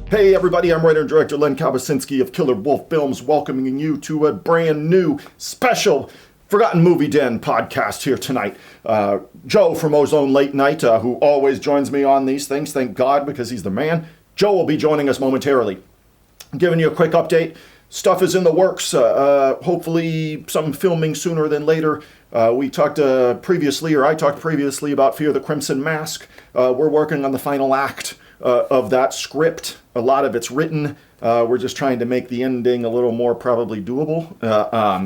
Hey everybody, I'm writer and director Len Kabasinski of Killer Wolf Films, welcoming you to a brand new special Forgotten Movie Den podcast here tonight. Joe from Ozone Late Night, who always joins me on these things, thank God, because he's the man. Joe will be joining us momentarily. Giving you a quick update. Stuff is in the works. Hopefully some filming sooner than later. I talked previously about Fear the Crimson Mask. We're working on the final act of that script. A lot of it's written. We're just trying to make the ending a little more probably doable,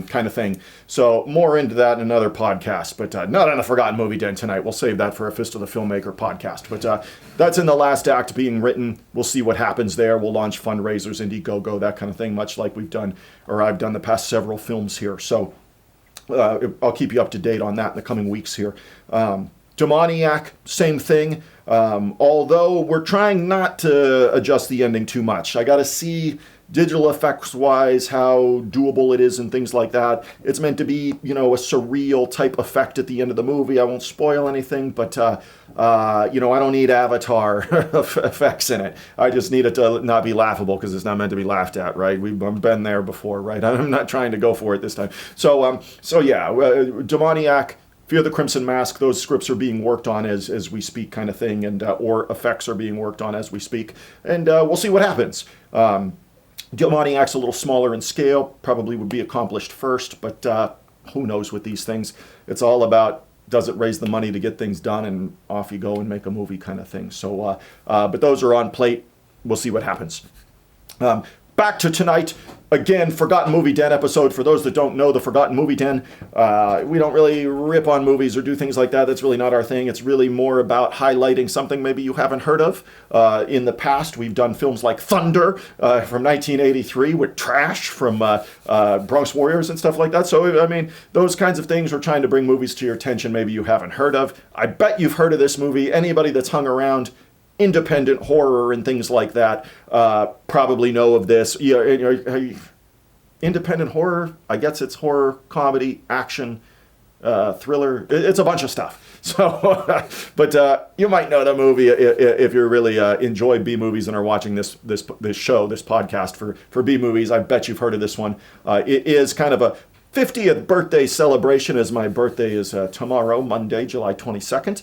kind of thing. So more into that in another podcast, but not on a Forgotten Movie Den tonight. We'll save that for a Fist of the Filmmaker podcast. But that's in the last act being written. We'll see what happens there. We'll launch fundraisers, Indiegogo, that kind of thing, much like I've done the past several films here. So I'll keep you up to date on that in the coming weeks here. Demoniac, same thing. Although we're trying not to adjust the ending too much. I got to see digital effects wise how doable it is and things like that. It's meant to be, a surreal type effect at the end of the movie. I won't spoil anything, but I don't need Avatar effects in it. I just need it to not be laughable because it's not meant to be laughed at, right? We've been there before, right? I'm not trying to go for it this time. So Demoniac, Fear the Crimson Mask, those scripts are being worked on as we speak, kind of thing, and or effects are being worked on as we speak, and we'll see what happens. Demoniac's a little smaller in scale, probably would be accomplished first, but who knows with these things. It's all about, does it raise the money to get things done, and off you go and make a movie kind of thing. So, but those are on plate. We'll see what happens. Back to tonight. Again, Forgotten Movie Den episode. For those that don't know, the Forgotten Movie Den, we don't really rip on movies or do things like that. That's really not our thing. It's really more about highlighting something maybe you haven't heard of. In the past, we've done films like Thunder from 1983 with Trash from Bronx Warriors and stuff like that. So, I mean, those kinds of things, we're trying to bring movies to your attention maybe you haven't heard of. I bet you've heard of this movie. Anybody that's hung around independent horror and things like that probably know of this. Independent horror, I guess it's horror, comedy, action, thriller. It's a bunch of stuff. So, but you might know the movie if you really enjoy B movies and are watching this podcast for B movies. I bet you've heard of this one. It is kind of a 50th birthday celebration, as my birthday is tomorrow, Monday, July 22nd.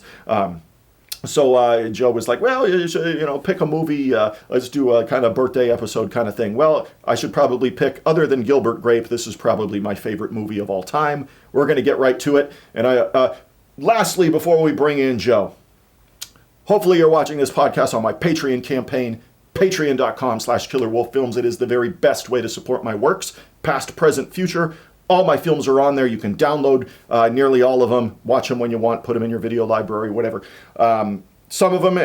So Joe was like, well, you should, pick a movie. Let's do a kind of birthday episode kind of thing. Well, I should probably pick, other than Gilbert Grape, this is probably my favorite movie of all time. We're going to get right to it. And lastly, before we bring in Joe, hopefully you're watching this podcast on my Patreon campaign, patreon.com/killerwolffilms. It is the very best way to support my works, past, present, future. All my films are on there. You can download nearly all of them, watch them when you want, put them in your video library, whatever. Some of them,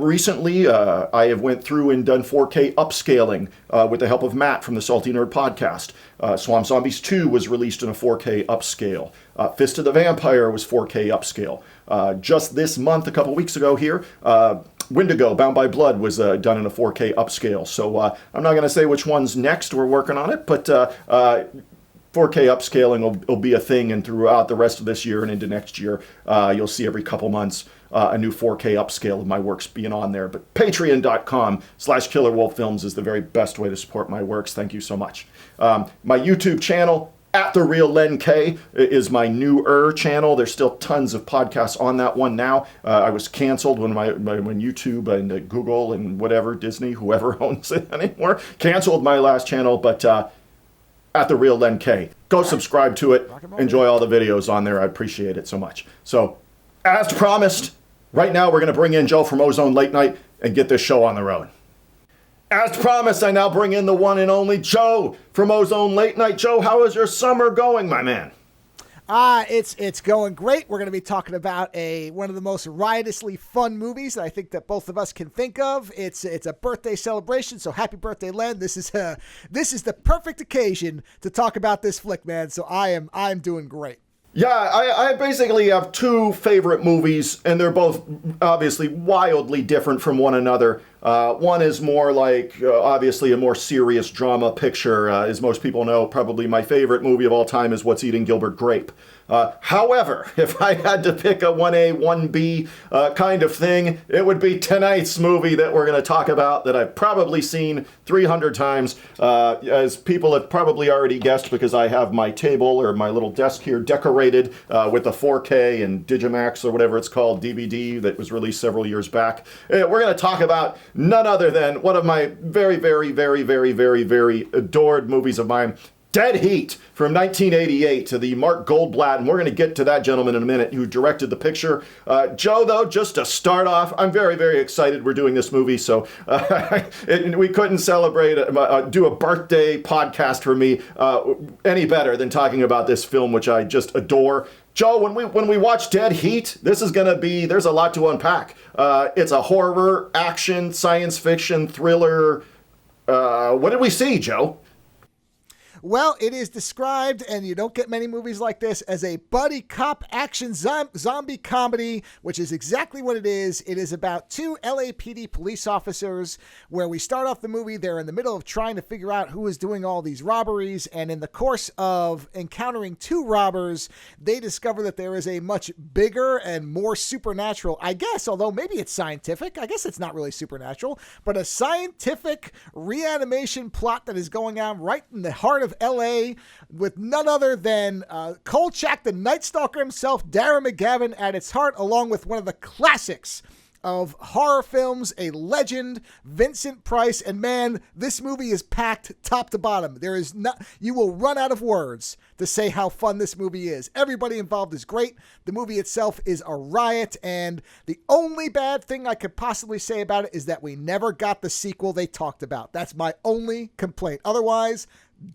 recently, I have went through and done 4K upscaling with the help of Matt from the Salty Nerd podcast. Swamp Zombies 2 was released in a 4K upscale. Fist of the Vampire was 4K upscale. Just this month, a couple weeks ago here, Wendigo, Bound by Blood, was done in a 4K upscale. So I'm not going to say which one's next. We're working on it, but 4K upscaling will be a thing, and throughout the rest of this year and into next year, you'll see every couple months a new 4K upscale of my works being on there. But patreon.com/killerwolffilms is the very best way to support my works. Thank you so much. My YouTube channel, @TheRealLenK, is my newer channel. There's still tons of podcasts on that one now. I was canceled when YouTube and Google and whatever, Disney, whoever owns it anymore, canceled my last channel, but @TheRealLenK. Go subscribe to it. Enjoy all the videos on there. I appreciate it so much. So, as promised, right now we're going to bring in Joe from Ozone Late Night and get this show on the road. As promised, I now bring in the one and only Joe from Ozone Late Night. Joe, how is your summer going, my man? It's going great. We're going to be talking about one of the most riotously fun movies that I think that both of us can think of. It's a birthday celebration, so happy birthday, Len. This is the perfect occasion to talk about this flick, man. So I'm doing great. Yeah, I basically have two favorite movies, and they're both obviously wildly different from one another. One is more like, obviously, a more serious drama picture. As most people know, probably my favorite movie of all time is What's Eating Gilbert Grape. However, if I had to pick a 1A, 1B kind of thing, it would be tonight's movie that we're going to talk about that I've probably seen 300 times, as people have probably already guessed because I have my table or my little desk here decorated with the 4K and Digimax or whatever it's called DVD that was released several years back. We're going to talk about none other than one of my very, very, very, very, very, very adored movies of mine, Dead Heat from 1988 to the Mark Goldblatt, and we're going to get to that gentleman in a minute who directed the picture. Joe, though, just to start off, I'm very, very excited we're doing this movie, so we couldn't celebrate, do a birthday podcast for me any better than talking about this film, which I just adore. Joe, when we watch Dead Heat, this is going to be, there's a lot to unpack. It's a horror, action, science fiction, thriller. What did we see, Joe? Well, it is described, and you don't get many movies like this, as a buddy cop action zombie comedy, which is exactly what it is. It is about two LAPD police officers where we start off the movie. They're in the middle of trying to figure out who is doing all these robberies, and in the course of encountering two robbers, they discover that there is a much bigger and more supernatural, I guess, although maybe it's scientific. I guess it's not really supernatural, but a scientific reanimation plot that is going on right in the heart of LA with none other than Kolchak, the Night Stalker himself, Darren McGavin at its heart, along with one of the classics of horror films, a legend, Vincent Price. And man, this movie is packed top to bottom. There is not, you will run out of words to say how fun this movie is. Everybody involved is great. The movie itself is a riot, and the only bad thing I could possibly say about it is that we never got the sequel they talked about. That's my only complaint. Otherwise,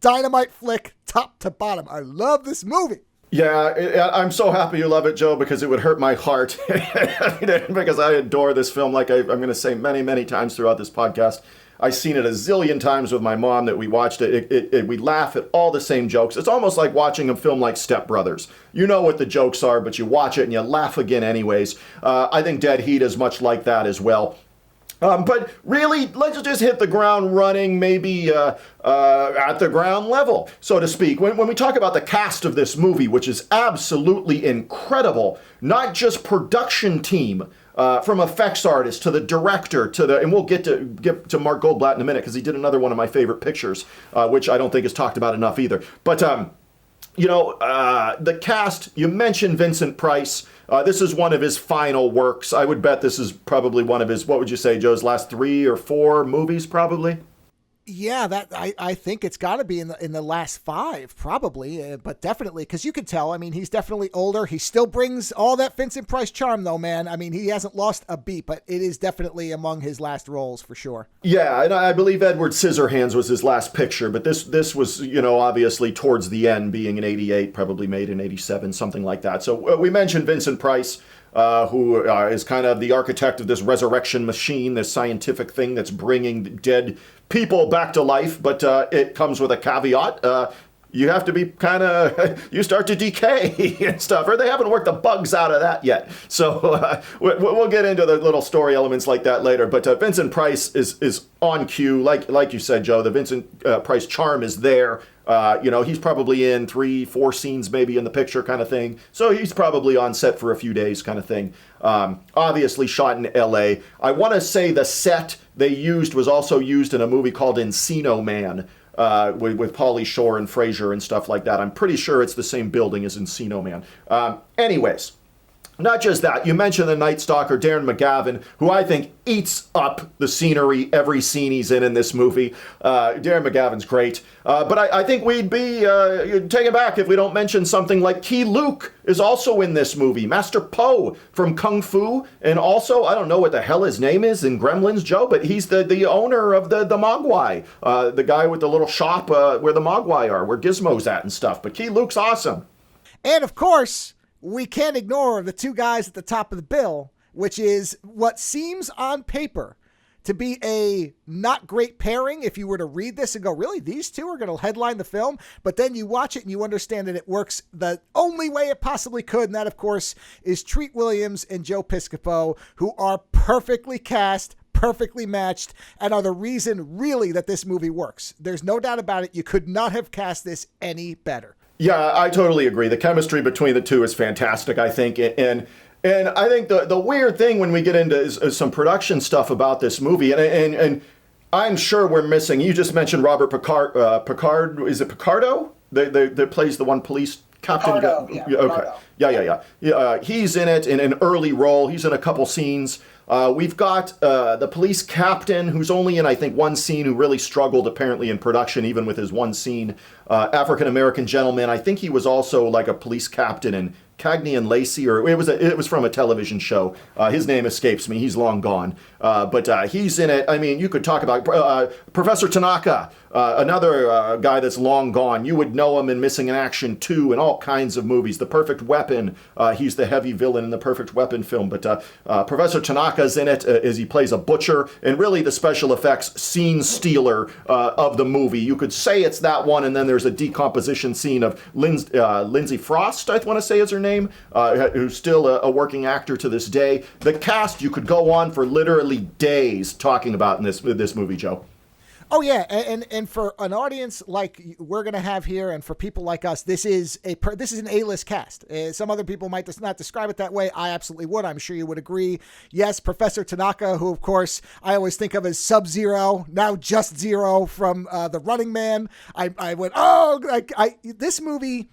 dynamite flick, top to bottom. I love this movie. Yeah, I'm so happy you love it, Joe, because it would hurt my heart because I adore this film, like I'm going to say many, many times throughout this podcast. I've seen it a zillion times with my mom that we watched it. We laugh at all the same jokes. It's almost like watching a film like Step Brothers. You know what the jokes are, but you watch it and you laugh again anyways. I think Dead Heat is much like that as well. But really, let's just hit the ground running, maybe at the ground level, so to speak. When we talk about the cast of this movie, which is absolutely incredible, not just production team, from effects artist to the director to the, and we'll get to Mark Goldblatt in a minute because he did another one of my favorite pictures, which I don't think is talked about enough either. But the cast, you mentioned Vincent Price. This is one of his final works. I would bet this is probably one of his, what would you say, Joe's last 3 or 4 movies, probably? Yeah, that I think it's got to be in the last 5, probably, but definitely, because you can tell. I mean, he's definitely older. He still brings all that Vincent Price charm, though, man. I mean, he hasn't lost a beat, but it is definitely among his last roles for sure. Yeah, and I believe Edward Scissorhands was his last picture, but this was, obviously towards the end, being in '88, probably made in '87, something like that. So we mentioned Vincent Price. Who is kind of the architect of this resurrection machine, this scientific thing that's bringing dead people back to life. But it comes with a caveat. You have to be you start to decay and stuff, or they haven't worked the bugs out of that yet. So we'll get into the little story elements like that later. But Vincent Price is on cue. Like you said, Joe, the Vincent Price charm is there. He's probably in 3-4 scenes maybe in the picture kind of thing. So he's probably on set for a few days kind of thing. Obviously shot in LA. I want to say the set they used was also used in a movie called Encino Man, with Pauly Shore and Frazier and stuff like that. I'm pretty sure it's the same building as Encino Man. Anyways, not just that, you mentioned the Night Stalker, Darren McGavin, who I think eats up the scenery every scene he's in this movie. Darren McGavin's great. But I think we'd be taken back if we don't mention something like Key Luke is also in this movie. Master Po from Kung Fu. And also, I don't know what the hell his name is in Gremlins, Joe, but he's the owner of the Mogwai. The guy with the little shop where the Mogwai are, where Gizmo's at and stuff. But Key Luke's awesome. And of course, we can't ignore the two guys at the top of the bill, which is what seems on paper to be a not great pairing if you were to read this and go, really, these two are going to headline the film? But then you watch it and you understand that it works the only way it possibly could, and that, of course, is Treat Williams and Joe Piscopo, who are perfectly cast, perfectly matched, and are the reason, really, that this movie works. There's no doubt about it. You could not have cast this any better. Yeah, I totally agree. The chemistry between the two is fantastic, I think. And I think the weird thing when we get into is some production stuff about this movie, and I'm sure we're missing. You just mentioned Robert Picard. Picard, is it Picardo? That plays the one police captain. Picardo, yeah. Okay. Picardo. Yeah. He's in it in an early role. He's in a couple scenes. We've got the police captain, who's only in, I think, one scene, who really struggled apparently in production, even with his one scene. African American gentleman. I think he was also like a police captain in Cagney and Lacey, or it was from a television show. His name escapes me. He's long gone. But he's in it. I mean, you could talk about Professor Tanaka, another guy that's long gone. You would know him in Missing in Action 2 and all kinds of movies. The Perfect Weapon. He's the heavy villain in the Perfect Weapon film. But Professor Tanaka's in it as he plays a butcher, and really the special effects scene stealer of the movie. You could say it's that one, and then there's a decomposition scene of Lindsay Frost, I want to say is her name, who's still a working actor to this day. The cast you could go on for literally days talking about in this movie, Joe. Oh yeah, and for an audience like we're gonna have here, and for people like us, this is an A-list cast. Some other people might just not describe it that way. I absolutely would. I'm sure you would agree. Yes, Professor Tanaka, who of course I always think of as Sub-Zero, now Just Zero from The Running Man. I went, this movie.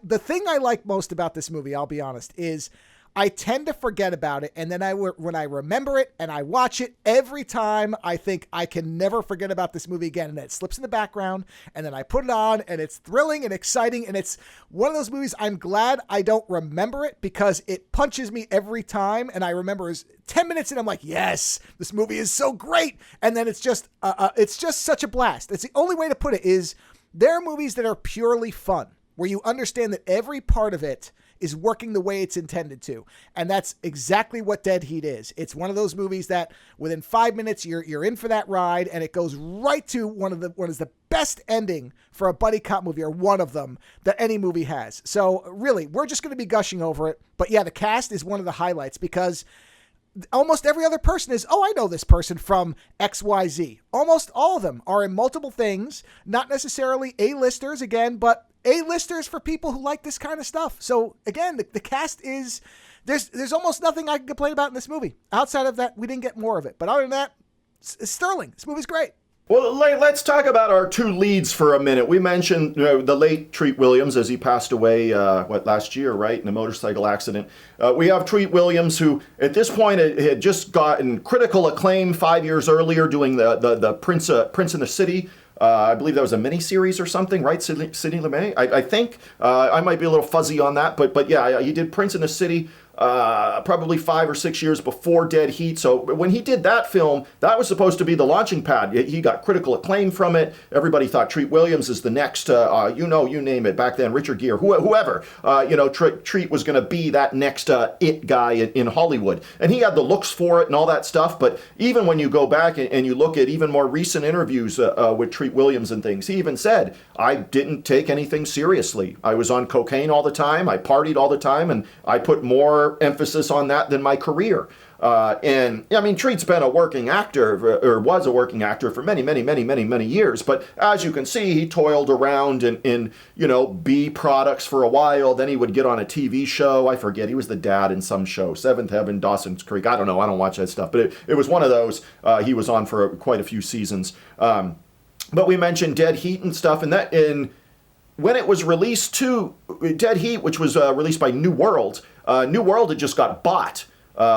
The thing I like most about this movie, I'll be honest, is I tend to forget about it, and then when I remember it and I watch it every time, I think I can never forget about this movie again, and it slips in the background, and then I put it on, and it's thrilling and exciting, and it's one of those movies I'm glad I don't remember it, because it punches me every time, and I remember 10 minutes and I'm like, yes, this movie is so great, and then it's just such a blast. It's the only way to put it. Is there are movies that are purely fun, where you understand that every part of it is working the way it's intended to. And that's exactly what Dead Heat is. It's one of those movies that within 5 minutes, you're in for that ride, and it goes right to what is the best ending for a buddy cop movie, or one of them, that any movie has. So really, we're just going to be gushing over it. But yeah, the cast is one of the highlights, because almost every other person is, I know this person from XYZ. Almost all of them are in multiple things, not necessarily A-listers again, but A-listers for people who like this kind of stuff. So again, the cast is, there's almost nothing I can complain about in this movie. Outside of that, we didn't get more of it. But other than that, it's sterling. This movie's great. Well, let's talk about our two leads for a minute. We mentioned the late Treat Williams, as he passed away, last year, right, in a motorcycle accident. We have Treat Williams, who at this point had just gotten critical acclaim 5 years earlier, doing the Prince in the City. I believe that was a miniseries or something, right? Sidney Lumet, I think. I might be a little fuzzy on that, but yeah, he did Prince in the City. Probably 5 or 6 years before Dead Heat. So when he did that film, that was supposed to be the launching pad. He got critical acclaim from it. Everybody thought Treat Williams is the next, you name it, back then, Richard Gere, whoever, Treat was going to be that next it guy in Hollywood. And he had the looks for it and all that stuff. But even when you go back and you look at even more recent interviews with Treat Williams and things, he even said, I didn't take anything seriously. I was on cocaine all the time. I partied all the time, and I put more emphasis on that than my career. And I mean, Treat's been a working actor, or was a working actor for many years. But as you can see, he toiled around in B products for a while. Then he would get on a TV show. I forget. He was the dad in some show, Seventh Heaven, Dawson's Creek. I don't know. I don't watch that stuff. But it was one of those. He was on for quite a few seasons. But we mentioned Dead Heat and stuff, and when it was released to Dead Heat, which was released by New World had just got bought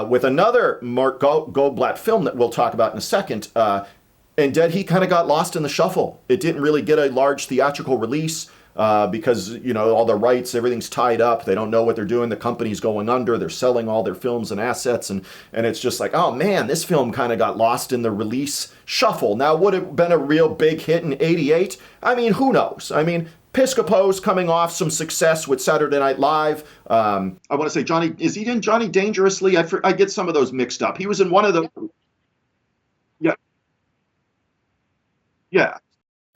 with another Mark Goldblatt film that we'll talk about in a second. And Dead Heat kind of got lost in the shuffle. It didn't really get a large theatrical release because, all the rights, everything's tied up. They don't know what they're doing. The company's going under. They're selling all their films and assets. And it's just like, oh, man, this film kind of got lost in the release shuffle. Now, would it have been a real big hit in '88? I mean, who knows? I mean, Piscopo's coming off some success with Saturday Night Live. I want to say Johnny, is he in Johnny Dangerously? I get some of those mixed up. He was in one of the, yeah.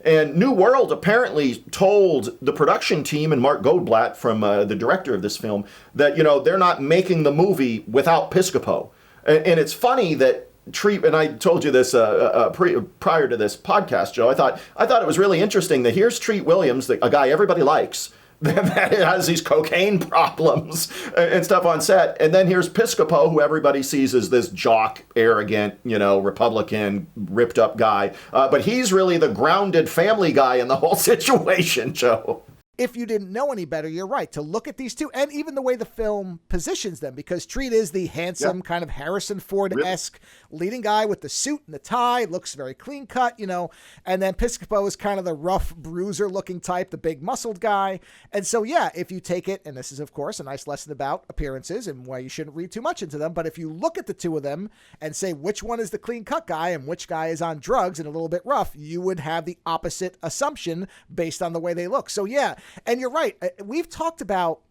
And New World apparently told the production team and Mark Goldblatt, from the director of this film, that, they're not making the movie without Piscopo. And it's funny that Treat, and I told you this prior to this podcast, Joe. I thought it was really interesting that here's Treat Williams, a guy everybody likes, that has these cocaine problems and stuff on set. And then here's Piscopo, who everybody sees as this jock, arrogant, Republican, ripped up guy. But he's really the grounded family guy in the whole situation, Joe. If you didn't know any better, you're right to look at these two, and even the way the film positions them, because Treat is the handsome kind of Harrison Ford-esque leading guy with the suit and the tie, looks very clean cut, and then Piscopo is kind of the rough bruiser looking type, the big muscled guy. And so, yeah, if you take it, and this is, of course, a nice lesson about appearances and why you shouldn't read too much into them, but if you look at the two of them and say which one is the clean cut guy and which guy is on drugs and a little bit rough, you would have the opposite assumption based on the way they look. So, yeah. And you're right. We've talked about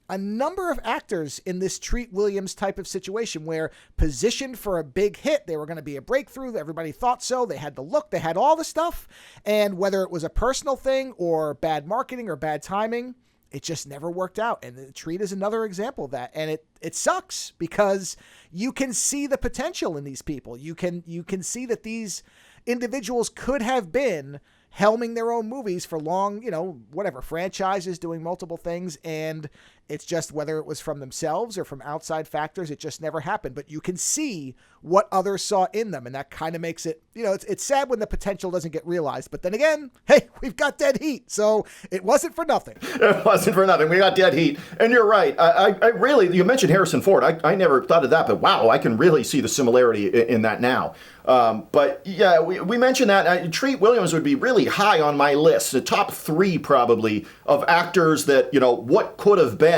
a number of actors in this Treat Williams type of situation where positioned for a big hit, they were going to be a breakthrough. Everybody thought so. They had the look. They had all the stuff. And whether it was a personal thing or bad marketing or bad timing, it just never worked out. And the Treat is another example of that. And it sucks because you can see the potential in these people. You can see that these individuals could have been helming their own movies for long, franchises, doing multiple things. And it's just whether it was from themselves or from outside factors, it just never happened. But you can see what others saw in them. And that kind of makes it, it's sad when the potential doesn't get realized. But then again, hey, we've got Dead Heat. So it wasn't for nothing. It wasn't for nothing. We got Dead Heat. And you're right. I really, you mentioned Harrison Ford. I never thought of that, but wow, I can really see the similarity in that now. But yeah, we mentioned that Treat Williams would be really high on my list, the top 3 probably of actors that, what could have been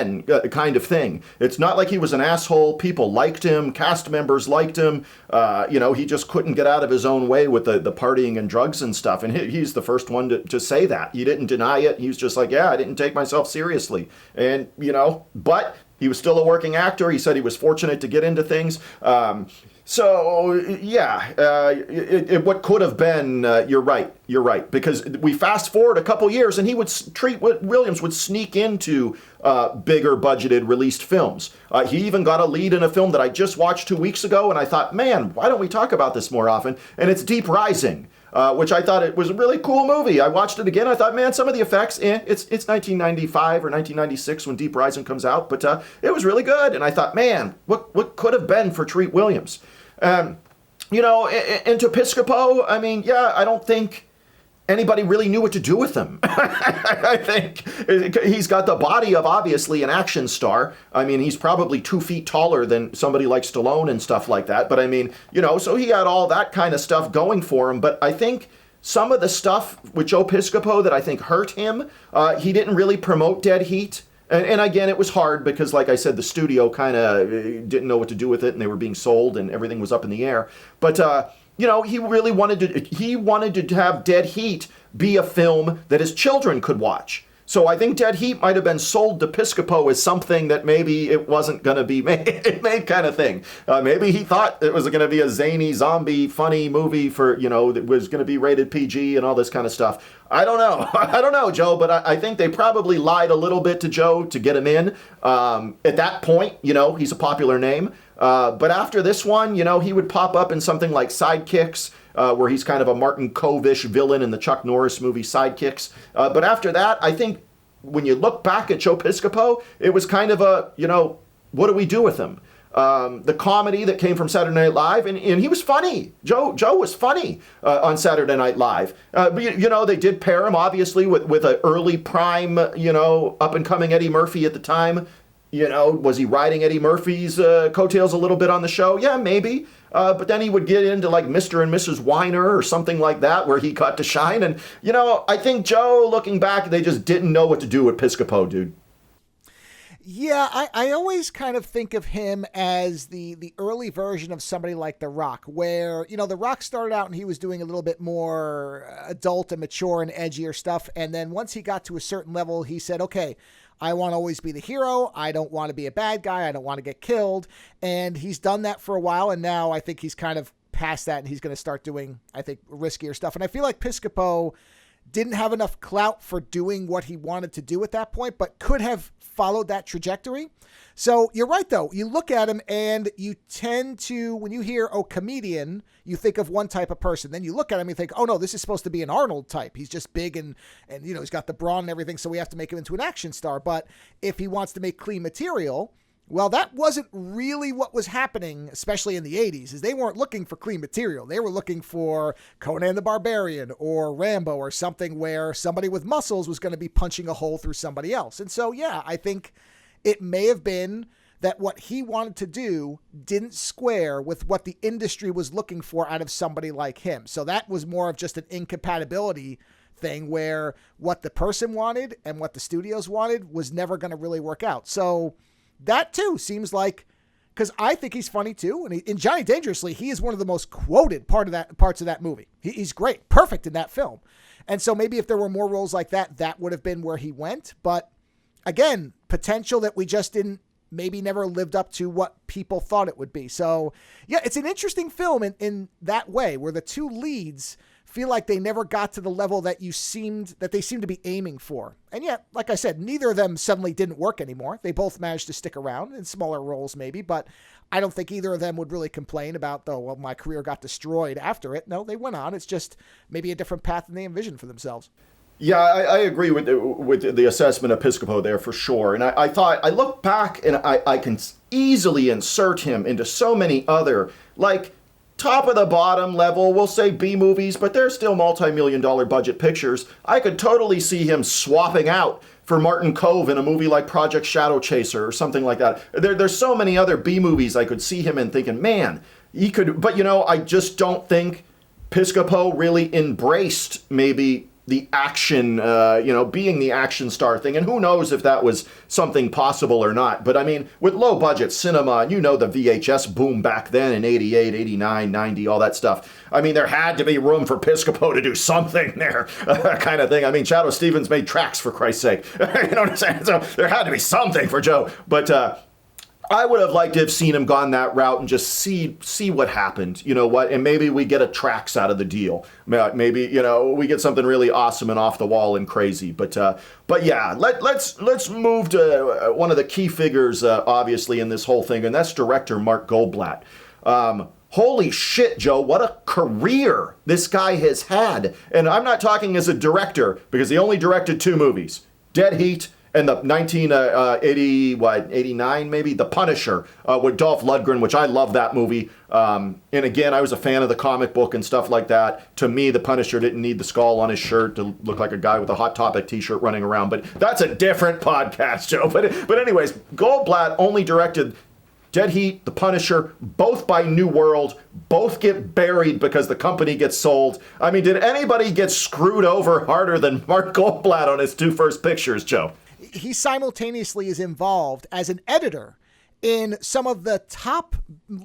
kind of thing. It's not like he was an asshole. People liked him. Cast members liked him. He just couldn't get out of his own way with the partying and drugs and stuff. And he's the first one to say that. He didn't deny it. He was just like, yeah, I didn't take myself seriously. And, but he was still a working actor. He said he was fortunate to get into things. So, yeah, what could have been, you're right. Because we fast forward a couple years and Treat Williams would sneak into bigger budgeted released films. He even got a lead in a film that I just watched 2 weeks ago, and I thought, man, why don't we talk about this more often? And it's Deep Rising. Which I thought it was a really cool movie. I watched it again. I thought, man, some of the effects, it's 1995 or 1996 when Deep Rising comes out, but it was really good. And I thought, man, what could have been for Treat Williams? And to Piscopo, I mean, yeah, I don't think anybody really knew what to do with him. I think he's got the body of obviously an action star. I mean, he's probably 2 feet taller than somebody like Stallone and stuff like that. But I mean, so he had all that kind of stuff going for him. But I think some of the stuff with Joe Piscopo that I think hurt him, he didn't really promote Dead Heat. And again, it was hard because, like I said, the studio kind of didn't know what to do with it, and they were being sold, and everything was up in the air. But he really wanted to have Dead Heat be a film that his children could watch. So I think Dead Heat might have been sold to Piscopo as something that maybe it wasn't going to be made kind of thing. Maybe he thought it was going to be a zany, zombie, funny movie for, that was going to be rated PG and all this kind of stuff. I don't know. I don't know, Joe, but I think they probably lied a little bit to Joe to get him in. At that point, he's a popular name. But after this one, he would pop up in something like Sidekicks, where he's kind of a Martin Cove-ish villain in the Chuck Norris movie Sidekicks. But after that, I think when you look back at Joe Piscopo, it was kind of a, what do we do with him? The comedy that came from Saturday Night Live, and he was funny. Joe was funny on Saturday Night Live. They did pair him, obviously, with an early prime, up-and-coming Eddie Murphy at the time. Was he riding Eddie Murphy's coattails a little bit on the show? Yeah, maybe. But then he would get into like Mr. and Mrs. Weiner or something like that where he got to shine. And, I think Joe, looking back, they just didn't know what to do with Piscopo, dude. Yeah, I always kind of think of him as the early version of somebody like The Rock, where, The Rock started out and he was doing a little bit more adult and mature and edgier stuff. And then once he got to a certain level, he said, okay, I want to always be the hero. I don't want to be a bad guy. I don't want to get killed. And he's done that for a while. And now I think he's kind of past that and he's going to start doing, I think, riskier stuff. And I feel like Piscopo didn't have enough clout for doing what he wanted to do at that point, but could have followed that trajectory. So you're right, though. You look at him and you tend to, when you hear, oh, comedian, you think of one type of person. Then you look at him and you think, oh, no, this is supposed to be an Arnold type. He's just big and he's got the brawn and everything, so we have to make him into an action star. But if he wants to make clean material, well, that wasn't really what was happening, especially in the 80s, is they weren't looking for clean material. They were looking for Conan the Barbarian or Rambo or something where somebody with muscles was going to be punching a hole through somebody else. And so, yeah, I think it may have been that what he wanted to do didn't square with what the industry was looking for out of somebody like him. So that was more of just an incompatibility thing where what the person wanted and what the studios wanted was never going to really work out. So that too seems like, because I think he's funny too, and in Johnny Dangerously, he is one of the most quoted parts of that movie. He's great, perfect in that film, and so maybe if there were more roles like that, that would have been where he went. But again, potential that we just didn't, maybe never lived up to what people thought it would be. So yeah, it's an interesting film in that way, where the two leads feel like they never got to the level that they seemed to be aiming for. And yet, like I said, neither of them suddenly didn't work anymore. They both managed to stick around in smaller roles maybe, but I don't think either of them would really complain about, oh, well, my career got destroyed after it. No, they went on. It's just maybe a different path than they envisioned for themselves. Yeah, I agree with the assessment of Piscopo there for sure. And I look back and I can easily insert him into so many other, like, top of the bottom level, we'll say B movies, but they're still multi-million-dollar budget pictures. I could totally see him swapping out for Martin Kove in a movie like Project Shadow Chaser or something like that. There's so many other B movies I could see him in thinking, man, he could, but I just don't think Piscopo really embraced maybe the action, being the action star thing. And who knows if that was something possible or not. But I mean, with low budget cinema, and the VHS boom back then in 88, 89, 90, all that stuff. I mean, there had to be room for Piscopo to do something there, kind of thing. I mean, Shadow Stevens made tracks, for Christ's sake. You know what I'm saying? So there had to be something for Joe. But I would have liked to have seen him gone that route and just see what happened, and maybe we get a tracks out of the deal. Maybe, we get something really awesome and off the wall and crazy. But yeah, let's move to one of the key figures, obviously, in this whole thing, and that's director Mark Goldblatt. Holy shit, Joe, what a career this guy has had. And I'm not talking as a director, because he only directed 2 movies, Dead Heat and the 1989 maybe, The Punisher, with Dolph Lundgren, which I love that movie. And again, I was a fan of the comic book and stuff like that. To me, the Punisher didn't need the skull on his shirt to look like a guy with a Hot Topic t-shirt running around. But that's a different podcast, Joe. But anyways, Goldblatt only directed Dead Heat, The Punisher, both by New World, both get buried because the company gets sold. I mean, did anybody get screwed over harder than Mark Goldblatt on his 2 first pictures, Joe? He simultaneously is involved as an editor in some of the top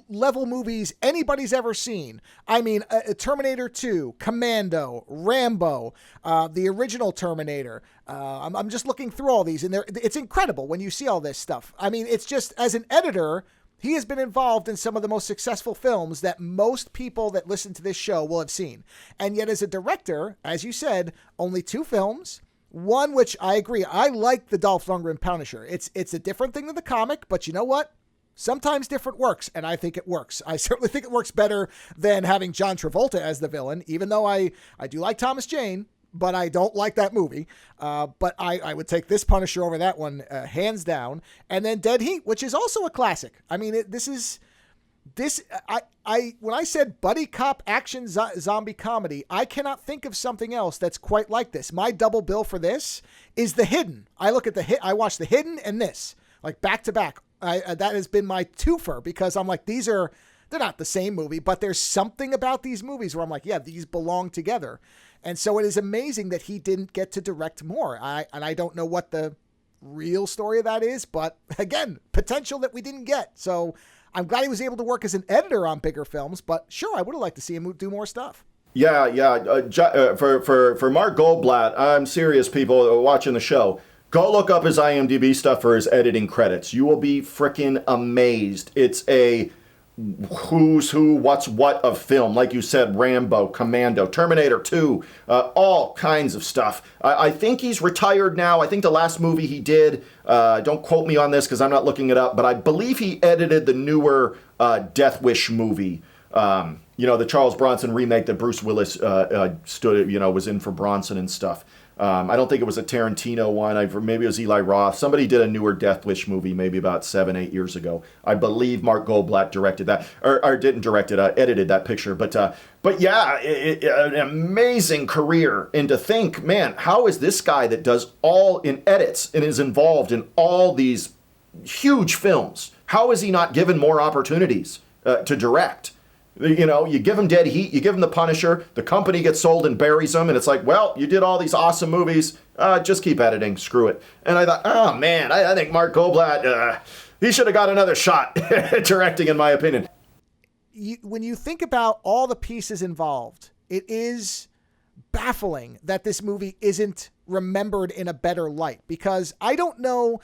level movies anybody's ever seen. I mean, Terminator 2, Commando, Rambo, the original Terminator. I'm just looking through all these, and it's incredible when you see all this stuff. I mean, it's just, as an editor, he has been involved in some of the most successful films that most people that listen to this show will have seen. And yet as a director, as you said, only 2 films. One, which I agree, I like the Dolph Lundgren Punisher. It's a different thing than the comic, but you know what? Sometimes different works, and I think it works. I certainly think it works better than having John Travolta as the villain, even though I do like Thomas Jane, but I don't like that movie. But I would take this Punisher over that one, hands down. And then Dead Heat, which is also a classic. I mean, when I said buddy cop action zombie comedy, I cannot think of something else that's quite like this. My double bill for this is The Hidden. I watch The Hidden and this, like back to back. That has been my twofer, because I'm like, they're not the same movie, but there's something about these movies where I'm like, yeah, these belong together. And so it is amazing that he didn't get to direct more. I don't know what the real story of that is, but again, potential that we didn't get. So I'm glad he was able to work as an editor on bigger films, but sure, I would have liked to see him do more stuff. Yeah. For Mark Goldblatt, I'm serious, people watching the show. Go look up his IMDb stuff for his editing credits. You will be freaking amazed. It's a who's who, what's what of film. Like you said, Rambo, Commando, Terminator 2, all kinds of stuff. I think he's retired now. I think the last movie he did, don't quote me on this because I'm not looking it up, but I believe he edited the newer Death Wish movie. The Charles Bronson remake that Bruce Willis was in for Bronson and stuff. I don't think it was a Tarantino one. Maybe it was Eli Roth. Somebody did a newer Death Wish movie maybe about 7-8 years ago. I believe Mark Goldblatt directed that, or didn't direct it, edited that picture. But yeah, an amazing career. And to think, man, how is this guy that does all in edits and is involved in all these huge films, how is he not given more opportunities to direct? You give him Dead Heat, you give him The Punisher, the company gets sold and buries him, and it's like, well, you did all these awesome movies, just keep editing, screw it. And I thought, oh man, I think Mark Goldblatt, he should have got another shot at directing, in my opinion. When you think about all the pieces involved, it is baffling that this movie isn't remembered in a better light, because I don't know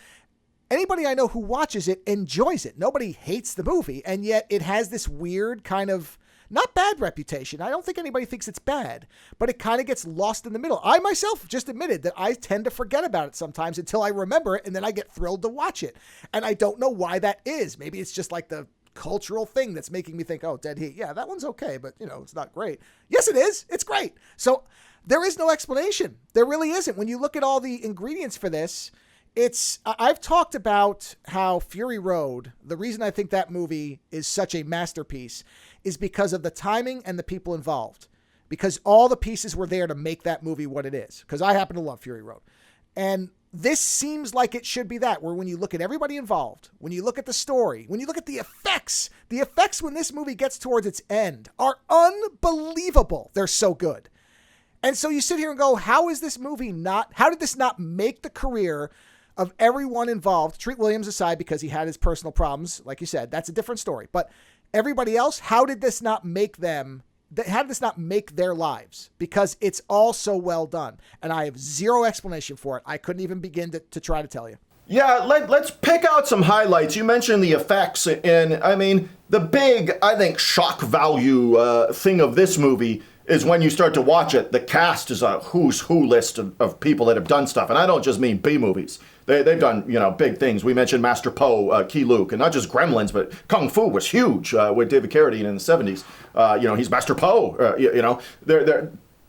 anybody I know who watches it enjoys it. Nobody hates the movie, and yet it has this weird kind of not bad reputation. I don't think anybody thinks it's bad, but it kind of gets lost in the middle. I myself just admitted that I tend to forget about it sometimes until I remember it, and then I get thrilled to watch it. And I don't know why that is. Maybe it's just like the cultural thing that's making me think, oh, Dead Heat, yeah, that one's okay, but it's not great. Yes, it is. It's great. So there is no explanation. There really isn't. When you look at all the ingredients for this, I've talked about how Fury Road, the reason I think that movie is such a masterpiece is because of the timing and the people involved. Because all the pieces were there to make that movie what it is. Because I happen to love Fury Road. And this seems like it should be that, where when you look at everybody involved, when you look at the story, when you look at the effects when this movie gets towards its end are unbelievable. They're so good. And so you sit here and go, how did this not make the career of everyone involved, Treat Williams aside because he had his personal problems, like you said, that's a different story. But everybody else, how did this not make their lives? Because it's all so well done. And I have zero explanation for it. I couldn't even begin to try to tell you. Yeah, let's pick out some highlights. You mentioned the effects, and I mean, the big, I think, shock value thing of this movie is when you start to watch it, the cast is a who's who list of people that have done stuff. And I don't just mean B movies. They've done, big things. We mentioned Master Po, Key Luke, and not just Gremlins, but Kung Fu was huge with David Carradine in the 70s. He's Master Po,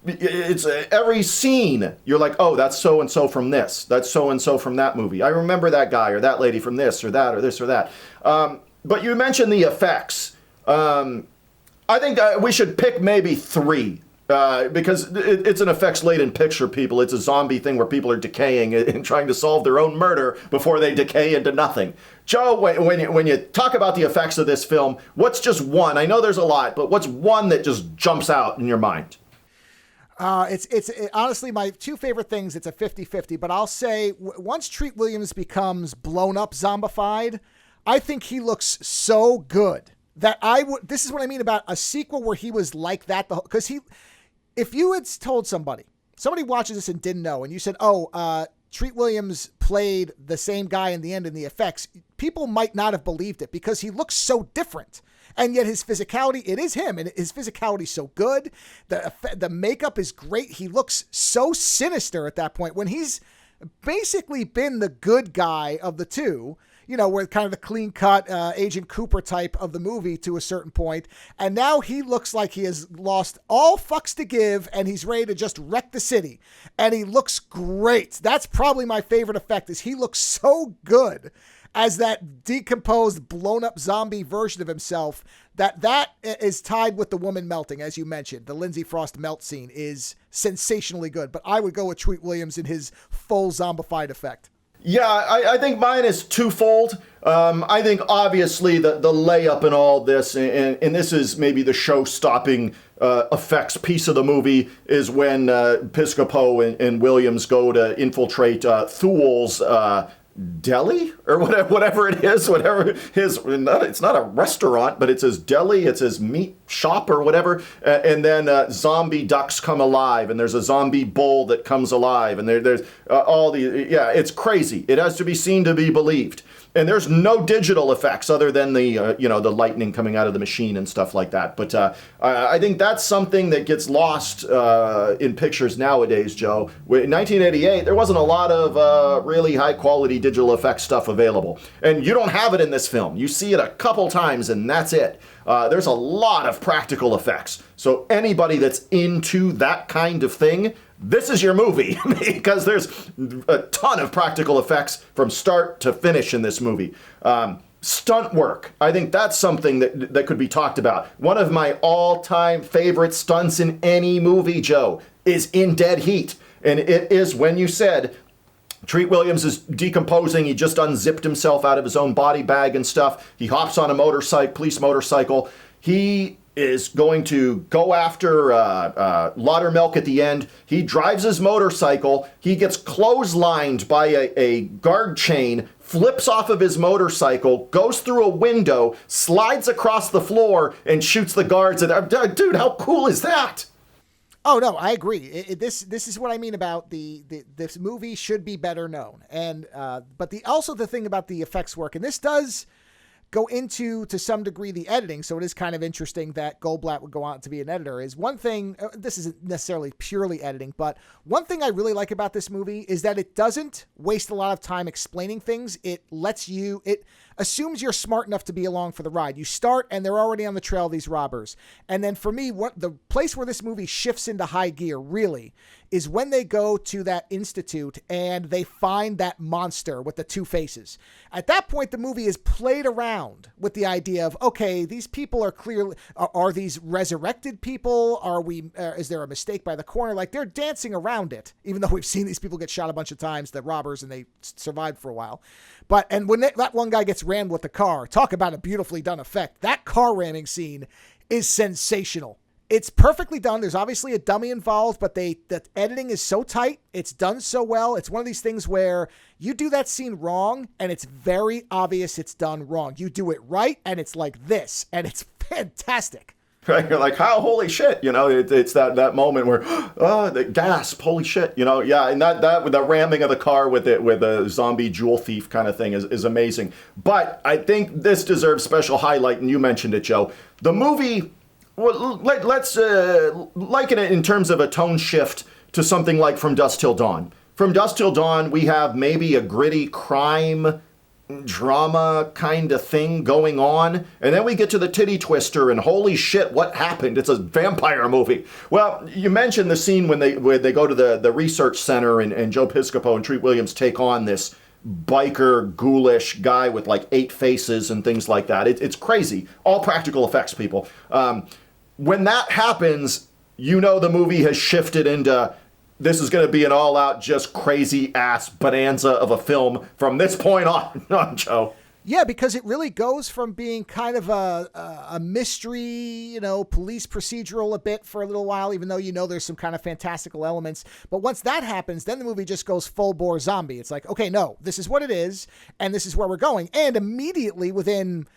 it's every scene you're like, oh, that's so-and-so from this. That's so-and-so from that movie. I remember that guy or that lady from this or that or this or that. But you mentioned the effects. I think we should pick maybe 3 because it's an effects-laden picture, people. It's a zombie thing where people are decaying and trying to solve their own murder before they decay into nothing. Joe, when you talk about the effects of this film, what's just one? I know there's a lot, but what's one that just jumps out in your mind? It's honestly my 2 favorite things. It's a 50-50, but I'll say once Treat Williams becomes blown up zombified, I think he looks so good that this is what I mean about a sequel where he was like that. Because if you had told somebody watches this and didn't know, and you said, Treat Williams played the same guy in the end in the effects, people might not have believed it because he looks so different. And yet his physicality, it is him, and his physicality is so good. The makeup is great. He looks so sinister at that point when he's basically been the good guy of the two. We're kind of the clean-cut Agent Cooper type of the movie to a certain point. And now he looks like he has lost all fucks to give, and he's ready to just wreck the city. And he looks great. That's probably my favorite effect, is he looks so good as that decomposed, blown-up zombie version of himself that is tied with the woman melting, as you mentioned. The Lindsay Frost melt scene is sensationally good. But I would go with Treat Williams in his full zombified effect. Yeah, I think mine is twofold. I think obviously the layup in all this, and this is maybe the show-stopping effects piece of the movie, is when Piscopo and Williams go to infiltrate Thul's deli or whatever it is, it's not a restaurant, but it's his deli, it's his meat shop or whatever, and then zombie ducks come alive, and there's a zombie bull that comes alive, and there's all the, it's crazy. It has to be seen to be believed. And there's no digital effects other than the the lightning coming out of the machine and stuff like that. But I think that's something that gets lost in pictures nowadays, Joe. In 1988, there wasn't a lot of really high quality digital effects stuff available. And you don't have it in this film. You see it a couple times and that's it. There's a lot of practical effects. So anybody that's into that kind of thing, this is your movie, because there's a ton of practical effects from start to finish in this movie. Stunt work, I think that's something that could be talked about. One of my all-time favorite stunts in any movie, Joe, is in Dead Heat. And it is when you said Treat Williams is decomposing. He just unzipped himself out of his own body bag and stuff. He hops on a police motorcycle. He is going to go after Laudermilk at the end. He drives his motorcycle. He gets clotheslined by a guard chain, flips off of his motorcycle, goes through a window, slides across the floor, and shoots the guards. And dude, how cool is that? Oh no, I agree. This is what I mean about this movie should be better known. And but also the thing about the effects work, and this does go into, to some degree, the editing. So it is kind of interesting that Goldblatt would go on to be an editor. Is one thing, this isn't necessarily purely editing, but one thing I really like about this movie is that it doesn't waste a lot of time explaining things. It assumes you're smart enough to be along for the ride. You start and they're already on the trail of these robbers. And then for me, what the place where this movie shifts into high gear really is when they go to that institute and they find that monster with the two faces. At that point, the movie is played around with the idea of, okay, these people are clearly, are these resurrected people? Is there a mistake by the corner? Like, they're dancing around it, even though we've seen these people get shot a bunch of times, the robbers, and they survived for a while. And when that one guy gets rammed with the car, talk about a beautifully done effect. That car ramming scene is sensational. It's perfectly done. There's obviously a dummy involved, but the editing is so tight. It's done so well. It's one of these things where you do that scene wrong, and it's very obvious it's done wrong. You do it right, and it's like this, and it's fantastic. Right? You're like, how, holy shit, it's that moment where, the gasp, holy shit, yeah, and that with the ramming of the car with a zombie jewel thief kind of thing is amazing. But I think this deserves special highlight, and you mentioned it, Joe. The movie, well, let's liken it in terms of a tone shift to something like From Dusk Till Dawn. From Dusk Till Dawn, we have maybe a gritty crime drama kind of thing going on, and then we get to the titty twister, and holy shit, what happened? It's a vampire movie. Well, you mentioned the scene when they go to the research center, and Joe Piscopo and Treat Williams take on this biker, ghoulish guy with like 8 faces and things like that. It's crazy. All practical effects, people. When that happens, the movie has shifted into, this is going to be an all-out, just crazy-ass bonanza of a film from this point on, Joe. Yeah, because it really goes from being kind of a mystery, police procedural a bit for a little while, even though there's some kind of fantastical elements. But once that happens, then the movie just goes full-bore zombie. It's like, okay, no, this is what it is, and this is where we're going. And immediately within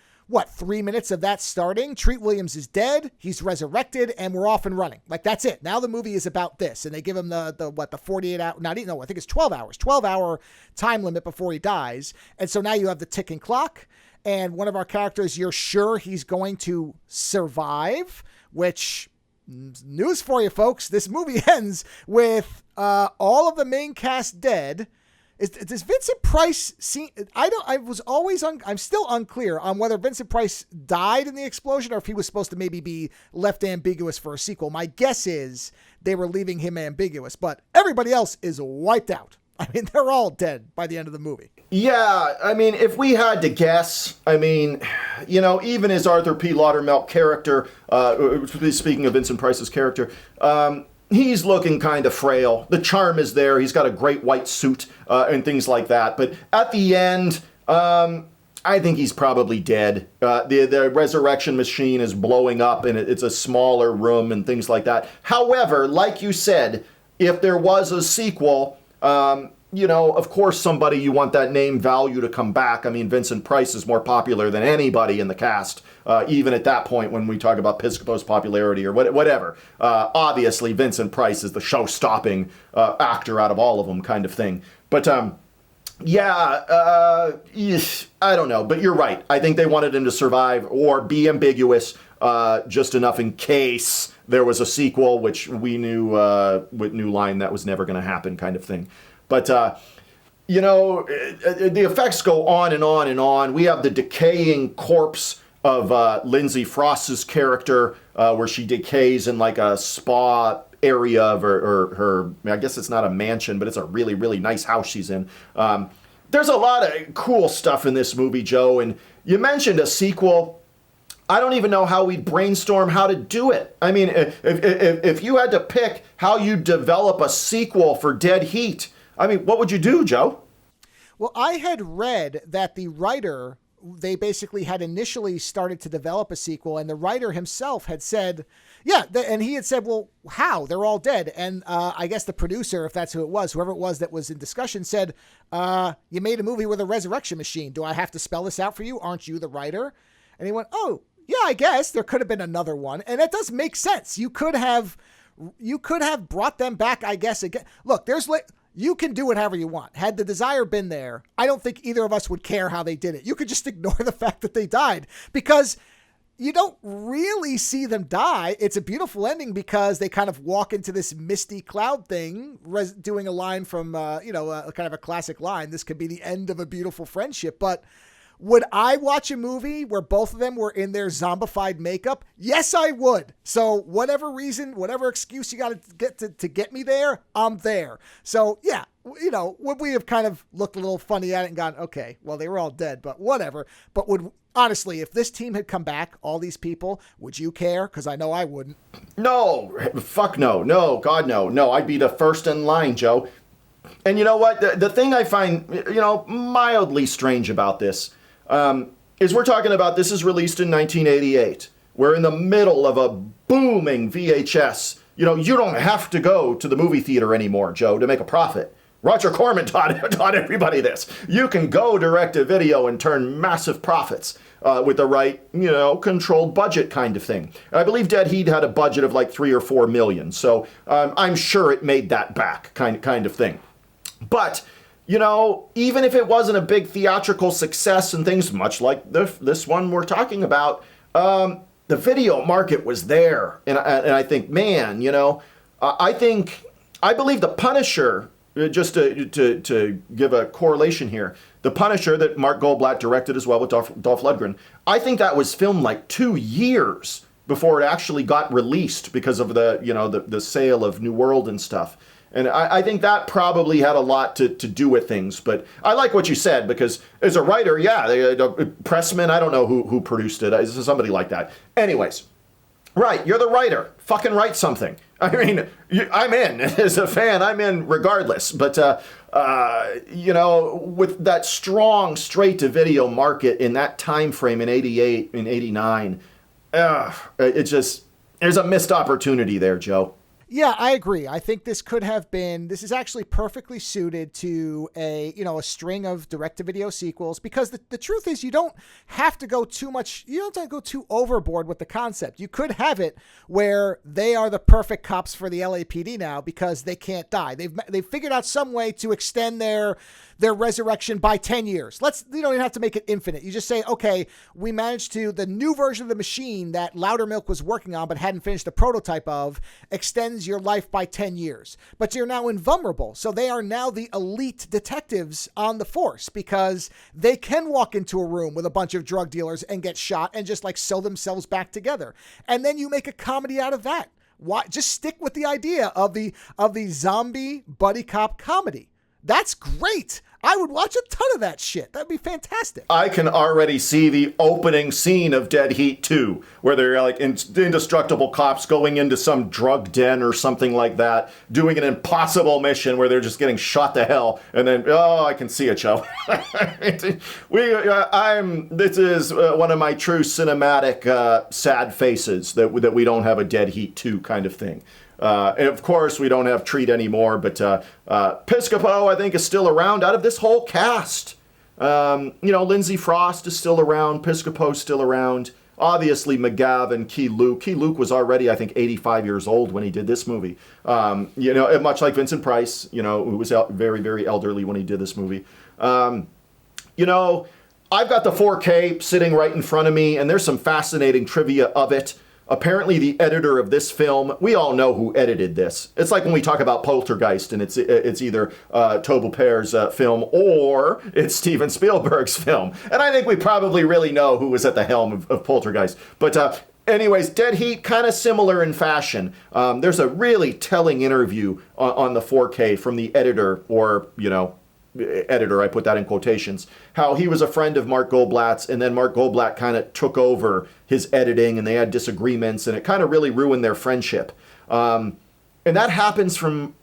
3 minutes of that starting, Treat Williams is dead, he's resurrected, and we're off and running. Like, that's it. Now the movie is about this. And they give him the 48 hour, I think it's 12 hours, 12-hour time limit before he dies. And so now you have the ticking clock, and one of our characters, you're sure he's going to survive, which, news for you folks, this movie ends with all of the main cast dead. Does Vincent Price see? I'm still unclear on whether Vincent Price died in the explosion or if he was supposed to maybe be left ambiguous for a sequel. My guess is they were leaving him ambiguous, but everybody else is wiped out. I mean, they're all dead by the end of the movie. Yeah, I mean, if we had to guess, even his Arthur P. Laudermilk character, speaking of Vincent Price's character, he's looking kind of frail. The charm is there. He's got a great white suit and things like that. But at the end, I think he's probably dead. The resurrection machine is blowing up, and it's a smaller room and things like that. However, like you said, if there was a sequel, of course somebody you want that name value to come back. I mean, Vincent Price is more popular than anybody in the cast, even at that point when we talk about Piscopo's popularity or whatever. Obviously, Vincent Price is the show-stopping actor out of all of them kind of thing. But Yeah, I don't know, but you're right. I think they wanted him to survive or be ambiguous, just enough in case there was a sequel, which we knew with New Line that was never going to happen, kind of thing. But the effects go on and on and on. We have the decaying corpse of Lindsay Frost's character, where she decays in like a spa area of her, I guess it's not a mansion, but it's a really, really nice house she's in. There's a lot of cool stuff in this movie, Joe, and you mentioned a sequel. I don't even know how we'd brainstorm how to do it. I mean, if you had to pick how you develop a sequel for Dead Heat, I mean, what would you do, Joe? Well, I had read that the writer, they basically had initially started to develop a sequel, and the writer himself had said, yeah, and he had said, well, how? They're all dead. And I guess the producer, if that's who it was, whoever it was that was in discussion, said, you made a movie with a resurrection machine. Do I have to spell this out for you? Aren't you the writer? And he went, oh, yeah, I guess there could have been another one. And it does make sense. You could have brought them back, I guess, again. Look, you can do it however you want. Had the desire been there, I don't think either of us would care how they did it. You could just ignore the fact that they died, because you don't really see them die. It's a beautiful ending because they kind of walk into this misty cloud thing, doing a line from, kind of a classic line. This could be the end of a beautiful friendship. But would I watch a movie where both of them were in their zombified makeup? Yes, I would. So whatever reason, whatever excuse you got to get me there, I'm there. So yeah, would we have kind of looked a little funny at it and gone, okay, well, they were all dead, but whatever. But honestly, if this team had come back, all these people, would you care? Because I know I wouldn't. No, fuck no. No, God, no. No, I'd be the first in line, Joe. And you know what? The thing I find, mildly strange about this is we're talking about this is released in 1988. We're in the middle of a booming VHS. You don't have to go to the movie theater anymore, Joe, to make a profit. Roger Corman taught everybody this. You can go direct to video and turn massive profits with the right, controlled budget kind of thing. I believe Dead Heat had a budget of like 3 or 4 million. So I'm sure it made that back kind of thing. But even if it wasn't a big theatrical success and things much like this one we're talking about, the video market was there. And I think, man, I believe The Punisher, just to give a correlation here, The Punisher that Mark Goldblatt directed as well with Dolph Lundgren, I think that was filmed like 2 years before it actually got released because of the sale of New World and stuff. And I think that probably had a lot to do with things. But I like what you said, because as a writer, Pressman, I don't know who produced it. It's somebody like that. Anyways, right, you're the writer. Fucking write something. I mean, I'm in. As a fan, I'm in regardless. But, with that strong straight-to-video market in that time frame in 88 and 89, there's a missed opportunity there, Joe. Yeah, I agree. I think this is actually perfectly suited to a string of direct-to-video sequels, because the truth is you don't have to go too much, you don't have to go too overboard with the concept. You could have it where they are the perfect cops for the LAPD now because they can't die. They've figured out some way to extend their resurrection by 10 years. You don't even have to make it infinite. You just say, okay, we managed to, the new version of the machine that Loudermilk was working on but hadn't finished the prototype of, extends your life by 10 years. But you're now invulnerable. So they are now the elite detectives on the force because they can walk into a room with a bunch of drug dealers and get shot and just sew themselves back together. And then you make a comedy out of that. Why? Just stick with the idea of the zombie buddy cop comedy. That's great. I would watch a ton of that shit. That'd be fantastic. I can already see the opening scene of Dead Heat 2, where they're indestructible cops going into some drug den or something like that, doing an impossible mission where they're just getting shot to hell, and then, I can see it, Joe. This is one of my true cinematic sad faces that we don't have a Dead Heat 2 kind of thing. And of course, we don't have Treat anymore, but Piscopo, I think, is still around out of this whole cast. Lindsay Frost is still around. Piscopo's still around. Obviously, McGav and Key Luke. Key Luke was already, I think, 85 years old when he did this movie. Much like Vincent Price, who was very, very elderly when he did this movie. You know, I've got the 4K sitting right in front of me, and there's some fascinating trivia of it. Apparently, the editor of this film, we all know who edited this. It's like when we talk about Poltergeist, and it's either Tobe Hooper's film or it's Steven Spielberg's film. And I think we probably really know who was at the helm of Poltergeist. But anyways, Dead Heat, kind of similar in fashion. There's a really telling interview on the 4K from the editor, or, editor, I put that in quotations, how he was a friend of Mark Goldblatt's, and then Mark Goldblatt kind of took over his editing, and they had disagreements, and it kind of really ruined their friendship. And that happens from,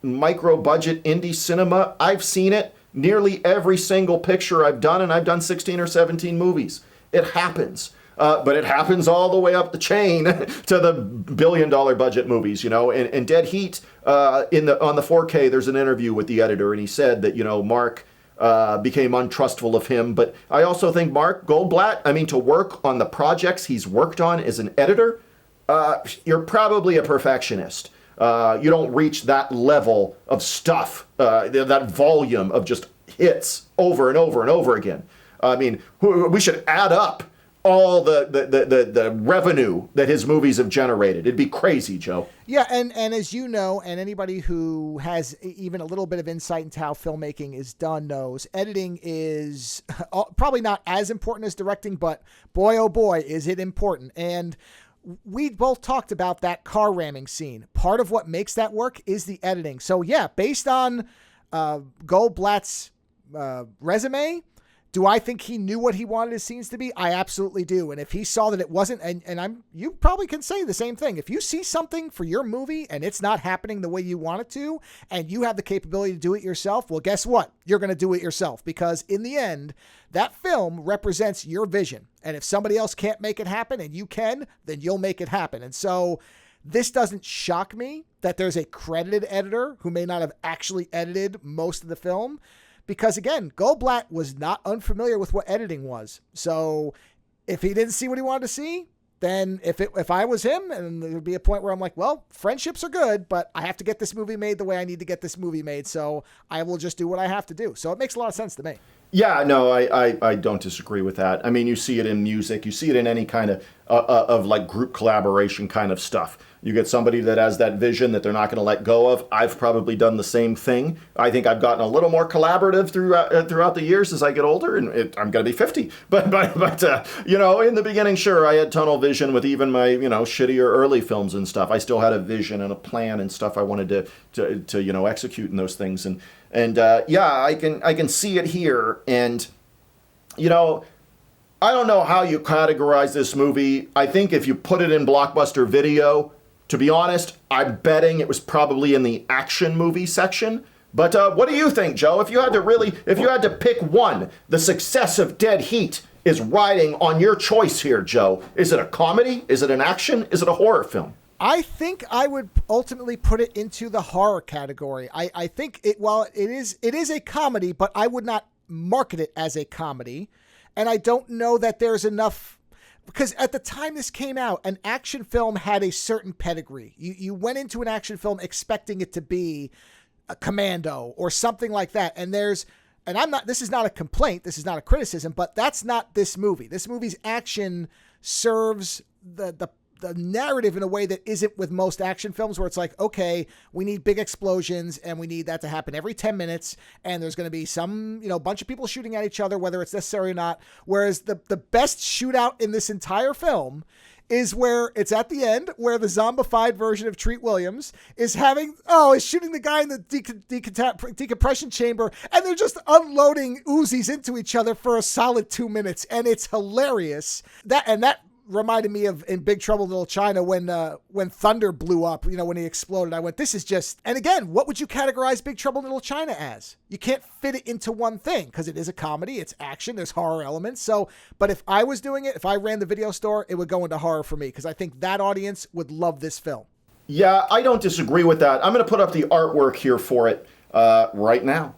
micro budget indie cinema. I've seen it. Nearly every single picture I've done, and I've done 16 or 17 movies. It happens. But it happens all the way up the chain to the billion-dollar budget movies, And Dead Heat, on the 4K, there's an interview with the editor, and he said that, Mark became untrustful of him. But I also think Mark Goldblatt, to work on the projects he's worked on as an editor, you're probably a perfectionist. You don't reach that level of stuff, that volume of just hits over and over and over again. We should add up all the revenue that his movies have generated. It'd be crazy, Joe. Yeah, and as you know, and anybody who has even a little bit of insight into how filmmaking is done knows, editing is probably not as important as directing, but boy, oh boy, is it important. And we both talked about that car ramming scene. Part of what makes that work is the editing. So yeah, based on Goldblatt's resume, do I think he knew what he wanted his scenes to be? I absolutely do. And if he saw that it wasn't, you probably can say the same thing. If you see something for your movie and it's not happening the way you want it to, and you have the capability to do it yourself, well, guess what? You're going to do it yourself, because in the end, that film represents your vision. And if somebody else can't make it happen and you can, then you'll make it happen. And so this doesn't shock me that there's a credited editor who may not have actually edited most of the film. Because again, Goldblatt was not unfamiliar with what editing was. So if he didn't see what he wanted to see, then if I was him, and there'd be a point where I'm like, well, friendships are good, but I have to get this movie made the way I need to get this movie made. So I will just do what I have to do. So it makes a lot of sense to me. Yeah, no, I don't disagree with that. You see it in music. You see it in any kind of like group collaboration kind of stuff. You get somebody that has that vision that they're not going to let go of. I've probably done the same thing. I think I've gotten a little more collaborative throughout the years as I get older, and I'm going to be 50. But in the beginning, sure, I had tunnel vision with even my shittier early films and stuff. I still had a vision and a plan and stuff I wanted to execute in those things. And I can see it here. And I don't know how you categorize this movie. I think if you put it in Blockbuster Video, to be honest, I'm betting it was probably in the action movie section. But what do you think, Joe? If you had to pick one, the success of Dead Heat is riding on your choice here, Joe. Is it a comedy? Is it an action? Is it a horror film? I think I would ultimately put it into the horror category. I think it is a comedy, but I would not market it as a comedy. And I don't know that there's enough, because at the time this came out, an action film had a certain pedigree. You went into an action film expecting it to be a Commando or something like that. And this is not a complaint, this is not a criticism, but that's not this movie. This movie's action serves the narrative in a way that isn't with most action films, where it's like, okay, we need big explosions and we need that to happen every 10 minutes. And there's going to be some, bunch of people shooting at each other, whether it's necessary or not. Whereas the best shootout in this entire film is where it's at the end, where the zombified version of Treat Williams is shooting the guy in the decompression chamber, and they're just unloading Uzis into each other for a solid 2 minutes. And it's hilarious. That reminded me of in Big Trouble in Little China when Thunder blew up, when he exploded. I went, this is just, and again, what would you categorize Big Trouble in Little China as? You can't fit it into one thing, because it is a comedy, it's action, there's horror elements. So, but if I was doing it, if I ran the video store, it would go into horror for me, because I think that audience would love this film. Yeah, I don't disagree with that. I'm going to put up the artwork here for it right now.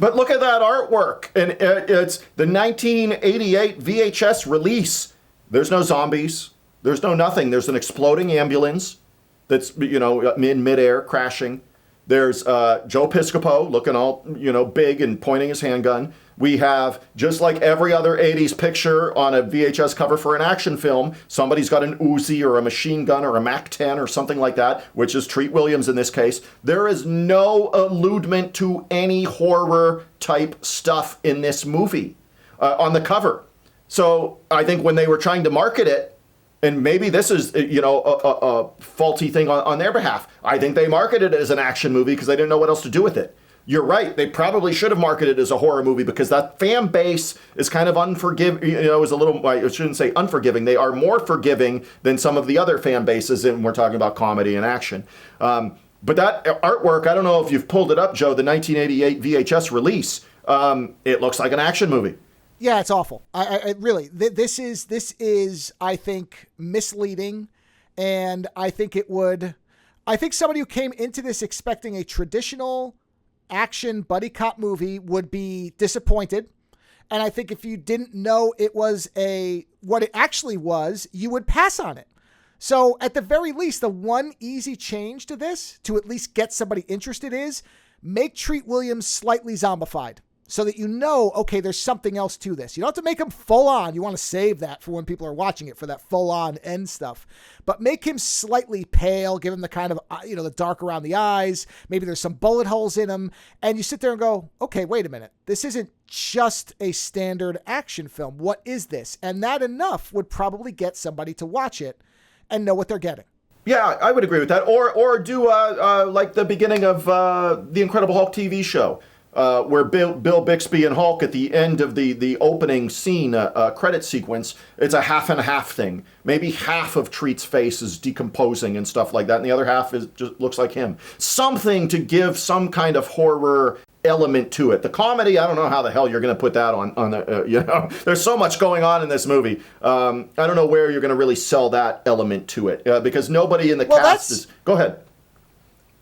But look at that artwork. And it's the 1988 VHS release. There's no zombies. There's no nothing. There's an exploding ambulance that's, in midair crashing. There's Joe Piscopo looking all, big and pointing his handgun. We have, just like every other 80s picture on a VHS cover for an action film, somebody's got an Uzi or a machine gun or a MAC-10 or something like that, which is Treat Williams in this case. There is no alludement to any horror type stuff in this movie on the cover. So I think when they were trying to market it, and maybe this is, a faulty thing on their behalf, I think they marketed it as an action movie because they didn't know what else to do with it. You're right. They probably should have marketed it as a horror movie because that fan base is kind of unforgiving, is a little, I shouldn't say unforgiving. They are more forgiving than some of the other fan bases, and we're talking about comedy and action. But that artwork, I don't know if you've pulled it up, Joe, the 1988 VHS release, it looks like an action movie. Yeah, it's awful. I really, this is, I think, misleading. And I think somebody who came into this expecting a traditional action buddy cop movie would be disappointed. And I think if you didn't know it was what it actually was, you would pass on it. So at the very least, the one easy change to this, to at least get somebody interested, is make Treat Williams slightly zombified. So that okay, there's something else to this. You don't have to make him full on. You want to save that for when people are watching it for that full on end stuff. But make him slightly pale, give him the kind of, the dark around the eyes. Maybe there's some bullet holes in him. And you sit there and go, okay, wait a minute. This isn't just a standard action film. What is this? And that enough would probably get somebody to watch it and know what they're getting. Yeah, I would agree with that. Or do like the beginning of the Incredible Hulk TV show. Where Bill Bixby and Hulk at the end of the opening scene credit sequence, it's a half and a half thing. Maybe half of Treat's face is decomposing and stuff like that, and the other half just looks like him. Something to give some kind of horror element to it. The comedy, I don't know how the hell you're going to put that on. There's so much going on in this movie. I don't know where you're going to really sell that element to it because nobody in the cast is. Go ahead.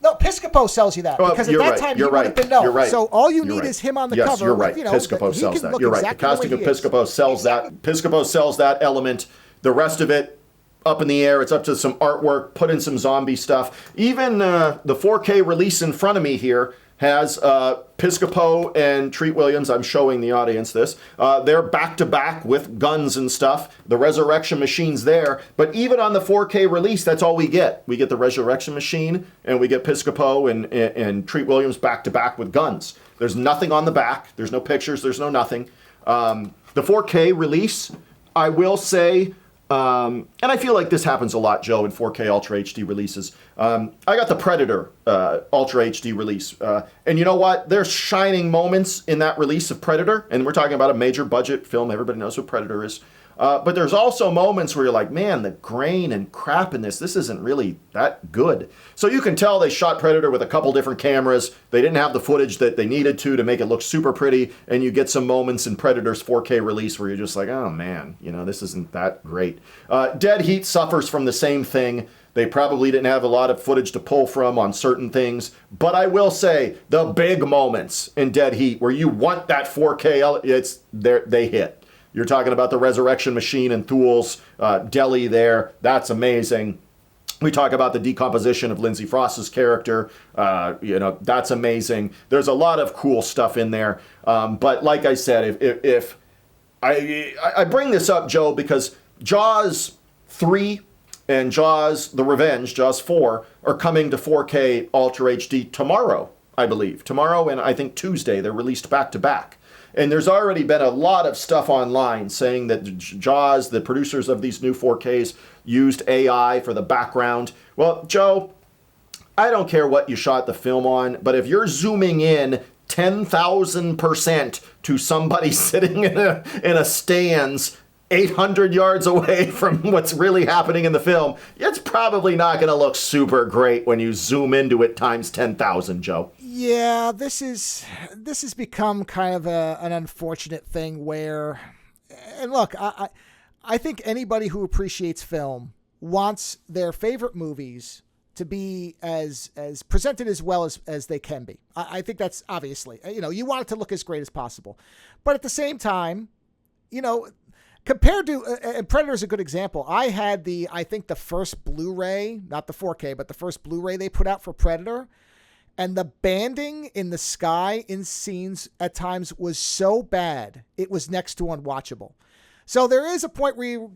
No, Piscopo sells you that because at that time he would have been known. You're right. So all you need is him on the cover. Yes, you're right. Piscopo sells that. You're right. The casting of Piscopo sells that. Piscopo sells that element. The rest of it, up in the air. It's up to some artwork. Put in some zombie stuff. Even the 4K release in front of me here has Piscopo and Treat Williams. I'm showing the audience this. They're back to back with guns and stuff. The resurrection machine's there. But even on the 4K release, that's all we get. We get the resurrection machine and we get Piscopo and Treat Williams back to back with guns. There's nothing on the back. There's no pictures. There's no nothing. The 4K release, I will say, and I feel like this happens a lot, Joe, in 4K Ultra HD releases. I got the Predator Ultra HD release. And you know what? There's shining moments in that release of Predator. And we're talking about a major budget film. Everybody knows what Predator is. But there's also moments where you're like, man, the grain and crap in this isn't really that good. So you can tell they shot Predator with a couple different cameras. They didn't have the footage that they needed to make it look super pretty. And you get some moments in Predator's 4K release where you're just like, oh man, this isn't that great. Dead Heat suffers from the same thing. They probably didn't have a lot of footage to pull from on certain things. But I will say, the big moments in Dead Heat where you want that 4K, they hit. You're talking about the resurrection machine and Thul's deli there. That's amazing. We talk about the decomposition of Lindsay Frost's character. That's amazing. There's a lot of cool stuff in there. But like I said, if I bring this up, Joe, because Jaws 3 and Jaws The Revenge, Jaws 4, are coming to 4K Ultra HD tomorrow, I believe. Tomorrow and I think Tuesday. They're released back to back. And there's already been a lot of stuff online saying that Jaws, the producers of these new 4Ks, used AI for the background. Well, Joe, I don't care what you shot the film on, but if you're zooming in 10,000% to somebody sitting in a stands 800 yards away from what's really happening in the film, it's probably not going to look super great when you zoom into it times 10,000, Joe. Yeah, this has become kind of an unfortunate thing where, and look, I think anybody who appreciates film wants their favorite movies to be as presented as well as they can be. I think that's obviously, you want it to look as great as possible. But at the same time, compared to, and Predator is a good example. I had I think the first Blu-ray, not the 4K, but the first Blu-ray they put out for Predator. And the banding in the sky in scenes at times was so bad, it was next to unwatchable. So there is a point where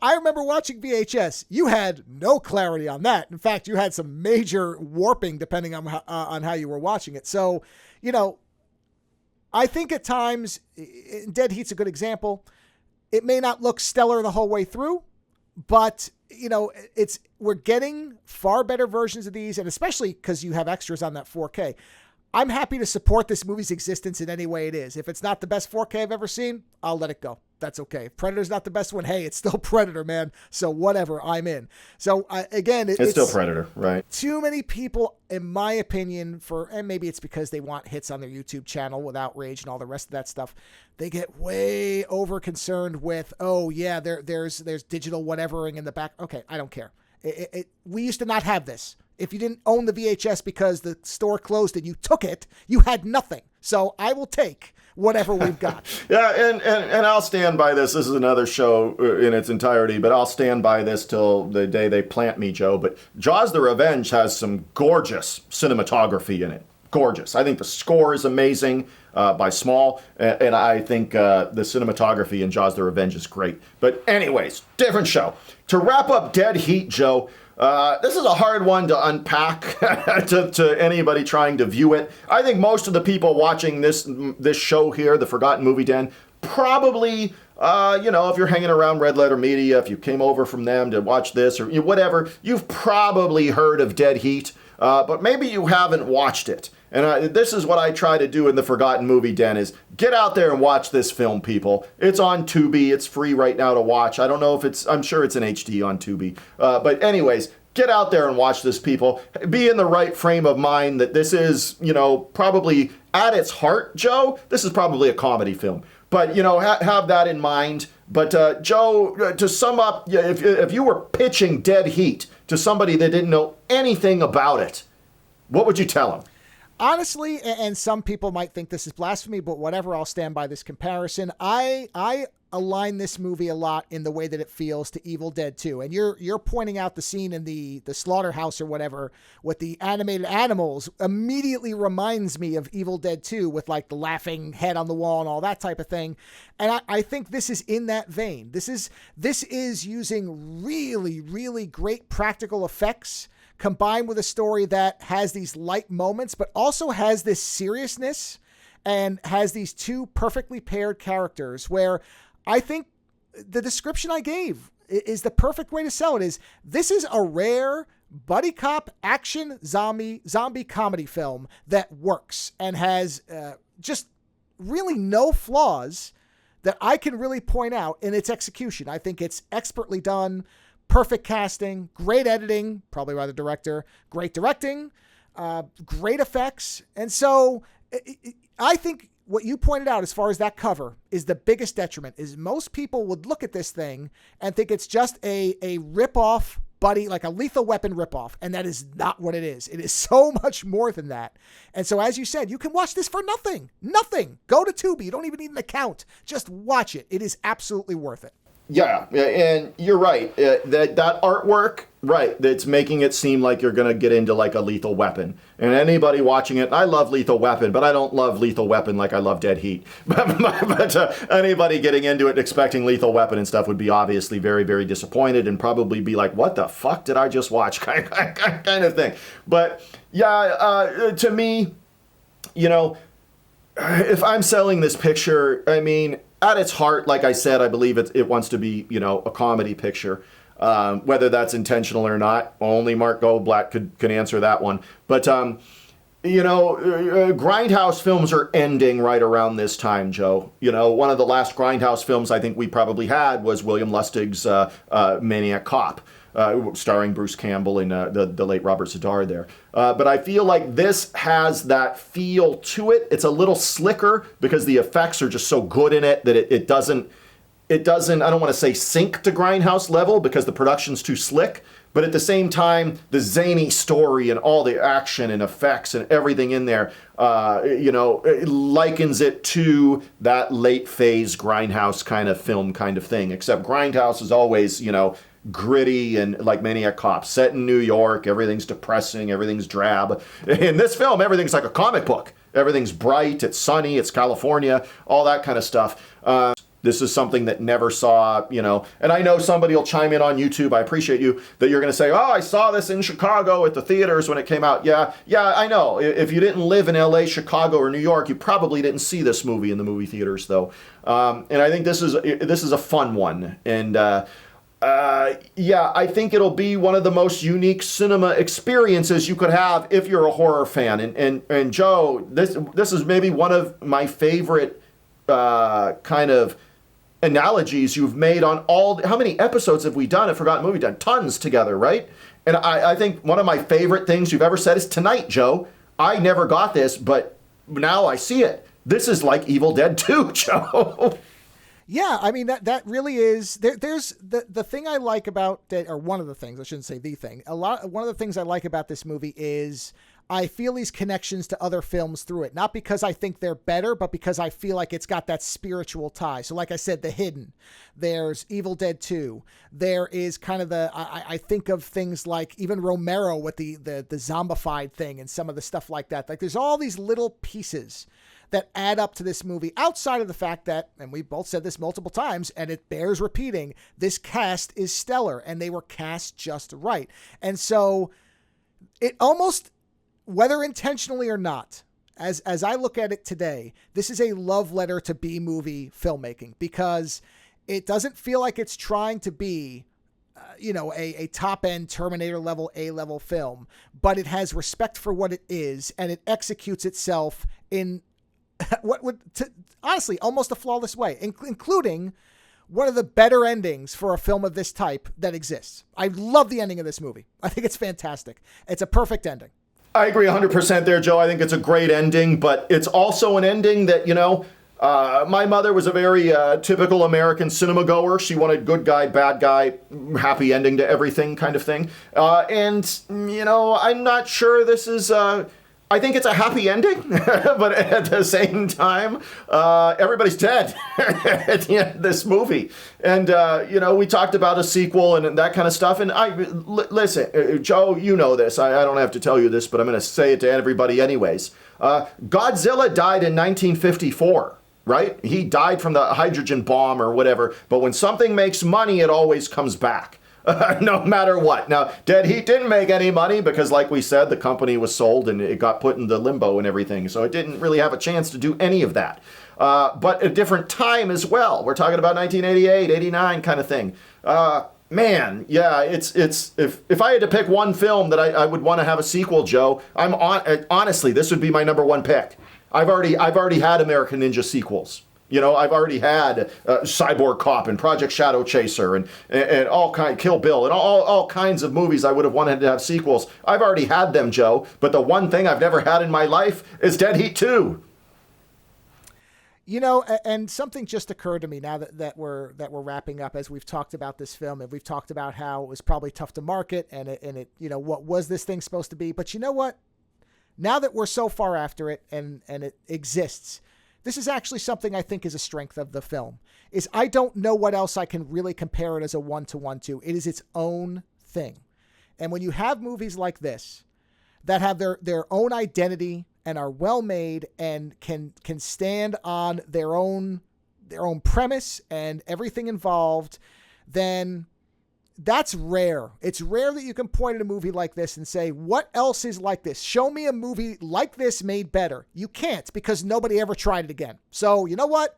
I remember watching VHS. You had no clarity on that. In fact, you had some major warping depending on how you were watching it. So, I think at times, Dead Heat's a good example. It may not look stellar the whole way through, but we're getting far better versions of these, and especially because you have extras on that 4K. I'm happy to support this movie's existence in any way it is. If it's not the best 4K I've ever seen, I'll let it go. That's okay. If Predator's not the best one, hey, it's still Predator, man. So whatever, I'm in. So again, it's still Predator, right? Too many people, in my opinion, and maybe it's because they want hits on their YouTube channel with outrage and all the rest of that stuff. They get way over concerned with, oh yeah, there's digital whatevering in the back. Okay, I don't care. We used to not have this. If you didn't own the VHS because the store closed and you took it, you had nothing. So I will take whatever we've got. Yeah, and I'll stand by this. This is another show in its entirety, but I'll stand by this till the day they plant me, Joe. But Jaws the Revenge has some gorgeous cinematography in it. Gorgeous. I think the score is amazing by Small, and I think the cinematography in Jaws the Revenge is great. But anyways, different show. To wrap up Dead Heat, Joe, this is a hard one to unpack to anybody trying to view it. I think most of the people watching this show here, The Forgotten Movie Den, probably, if you're hanging around Red Letter Media, if you came over from them to watch this or whatever, you've probably heard of Dead Heat, but maybe you haven't watched it. And this is what I try to do in The Forgotten Movie Den is get out there and watch this film, people. It's on Tubi. It's free right now to watch. I don't know if I'm sure it's in HD on Tubi. But anyways, get out there and watch this, people. Be in the right frame of mind that this is, probably at its heart, Joe, this is probably a comedy film. But, have that in mind. But, Joe, to sum up, if you were pitching Dead Heat to somebody that didn't know anything about it, what would you tell them? Honestly, and some people might think this is blasphemy, but whatever, I'll stand by this comparison. I align this movie a lot in the way that it feels to Evil Dead 2. And you're pointing out the scene in the slaughterhouse or whatever with the animated animals immediately reminds me of Evil Dead 2 with like the laughing head on the wall and all that type of thing. And I think this is in that vein. This is using really, really great practical effects combined with a story that has these light moments, but also has this seriousness and has these two perfectly paired characters where I think the description I gave is the perfect way to sell it. This is a rare buddy cop action zombie comedy film that works and has just really no flaws that I can really point out in its execution. I think it's expertly done. Perfect casting, great editing, probably by the director, great directing, great effects. And so I think what you pointed out as far as that cover is the biggest detriment is most people would look at this thing and think it's just a rip-off buddy, like a Lethal Weapon ripoff. And that is not what it is. It is so much more than that. And so, as you said, you can watch this for nothing. Nothing. Go to Tubi. You don't even need an account. Just watch it. It is absolutely worth it. Yeah, and you're right. That artwork, right, that's making it seem like you're going to get into like a Lethal Weapon. And anybody watching it, I love Lethal Weapon, but I don't love Lethal Weapon like I love Dead Heat. But anybody getting into it expecting Lethal Weapon and stuff would be obviously very, very disappointed and probably be like, what the fuck did I just watch? kind of thing. But yeah, to me, if I'm selling this picture, I mean, at its heart, like I said, I believe it wants to be, a comedy picture. Whether that's intentional or not, only Mark Goldblatt could answer that one. But, Grindhouse films are ending right around this time, Joe. One of the last Grindhouse films I think we probably had was William Lustig's Maniac Cop. Starring Bruce Campbell and the late Robert Z'Dar there. But I feel like this has that feel to it. It's a little slicker because the effects are just so good in it that it doesn't, I don't want to say sink to Grindhouse level because the production's too slick, but at the same time, the zany story and all the action and effects and everything in there, it likens it to that late phase Grindhouse kind of film kind of thing, except Grindhouse is always, gritty and like Maniac Cop, set in New York. Everything's depressing. Everything's drab. In this film, everything's like a comic book. Everything's bright. It's sunny. It's California. All that kind of stuff. This is something that never saw, and I know somebody will chime in on YouTube. I appreciate you that you're going to say, oh, I saw this in Chicago at the theaters when it came out. Yeah, I know. If you didn't live in LA, Chicago, or New York, you probably didn't see this movie in the movie theaters, though. And I think this is a fun one. And I think it'll be one of the most unique cinema experiences you could have if you're a horror fan. And Joe, this is maybe one of my favorite kind of analogies you've made on how many episodes have we done at Forgotten Movie Done? Tons together, right? And I think one of my favorite things you've ever said is tonight, Joe. I never got this, but now I see it. This is like Evil Dead 2, Joe. Yeah, I mean, that really is, there's the thing I like about, or one of the things, I shouldn't say the thing, one of the things I like about this movie is I feel these connections to other films through it. Not because I think they're better, but because I feel like it's got that spiritual tie. So like I said, The Hidden, there's Evil Dead 2. There is kind of I think of things like even Romero with the zombified thing and some of the stuff like that. Like there's all these little pieces that add up to this movie outside of the fact that, and we both said this multiple times, and it bears repeating, this cast is stellar and they were cast just right. And so it almost, whether intentionally or not, as I look at it today, this is a love letter to B-movie filmmaking because it doesn't feel like it's trying to be, a top-end Terminator level, A-level film, but it has respect for what it is and it executes itself in what would, honestly, almost a flawless way, including one of the better endings for a film of this type that exists. I love the ending of this movie. I think it's fantastic. It's a perfect ending. I agree 100% there, Joe. I think it's a great ending, but it's also an ending that, my mother was a very typical American cinema goer. She wanted good guy, bad guy, happy ending to everything kind of thing. I'm not sure this is... I think it's a happy ending, but at the same time, everybody's dead at the end of this movie. And, we talked about a sequel and that kind of stuff. And listen, Joe, you know this. I don't have to tell you this, but I'm going to say it to everybody anyways. Godzilla died in 1954, right? He died from the hydrogen bomb or whatever. But when something makes money, it always comes back. No matter what. Now, Dead Heat didn't make any money because, like we said, the company was sold and it got put into limbo and everything. So it didn't really have a chance to do any of that. But a different time as well. We're talking about 1988, 89 kind of thing. It's if I had to pick one film that I would want to have a sequel, Joe, honestly, this would be my number one pick. I've already had American Ninja sequels. I've already had Cyborg Cop and Project Shadow Chaser and all kind, Kill Bill and all kinds of movies I would have wanted to have sequels. I've already had them, Joe. But the one thing I've never had in my life is Dead Heat 2. And something just occurred to me now that we're wrapping up as we've talked about this film and we've talked about how it was probably tough to market and it what was this thing supposed to be? But you know what? Now that we're so far after it and it exists, this is actually something I think is a strength of the film, is I don't know what else I can really compare it as a one-to-one to. It is its own thing. And when you have movies like this that have their own identity and are well-made and can stand on their own premise and everything involved, then that's rare. It's rare that you can point at a movie like this and say, what else is like this? Show me a movie like this made better. You can't because nobody ever tried it again. So you know what?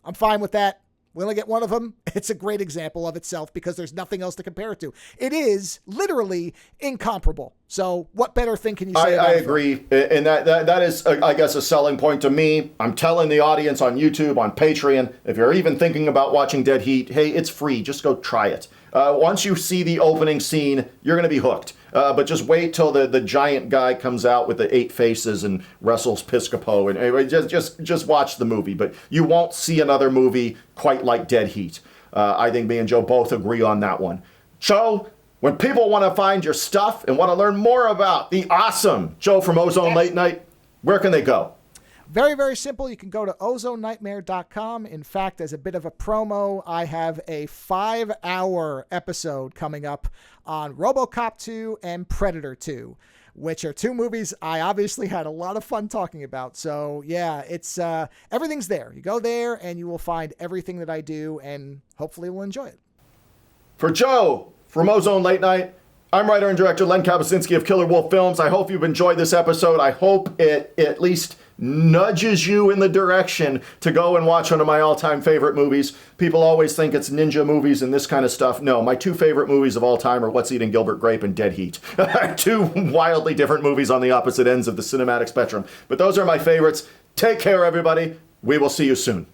I'm fine with that. We only get one of them. It's a great example of itself because there's nothing else to compare it to. It is literally incomparable. So what better thing can you say about it? I agree. And that is, I guess, a selling point to me. I'm telling the audience on YouTube, on Patreon, if you're even thinking about watching Dead Heat, hey, it's free. Just go try it. Once you see the opening scene, you're going to be hooked. But just wait till the giant guy comes out with the 8 faces and wrestles Piscopo. And anyway, just watch the movie. But you won't see another movie quite like Dead Heat. I think me and Joe both agree on that one. Joe, when people want to find your stuff and want to learn more about the awesome Joe from Ozone Late Night, where can they go? Very, very simple. You can go to ozonenightmare.com. In fact, as a bit of a promo, I have a 5-hour episode coming up on RoboCop 2 and Predator 2, which are two movies I obviously had a lot of fun talking about. So yeah, it's everything's there. You go there and you will find everything that I do, and hopefully we'll enjoy it. For Joe from Ozone Late Night, I'm writer and director Len Kabasinski of Killer Wolf Films. I hope you've enjoyed this episode. I hope it at least nudges you in the direction to go and watch one of my all-time favorite movies. People always think it's ninja movies and this kind of stuff. No, my two favorite movies of all time are What's Eating Gilbert Grape and Dead Heat. Two wildly different movies on the opposite ends of the cinematic spectrum. But those are my favorites. Take care, everybody. We will see you soon.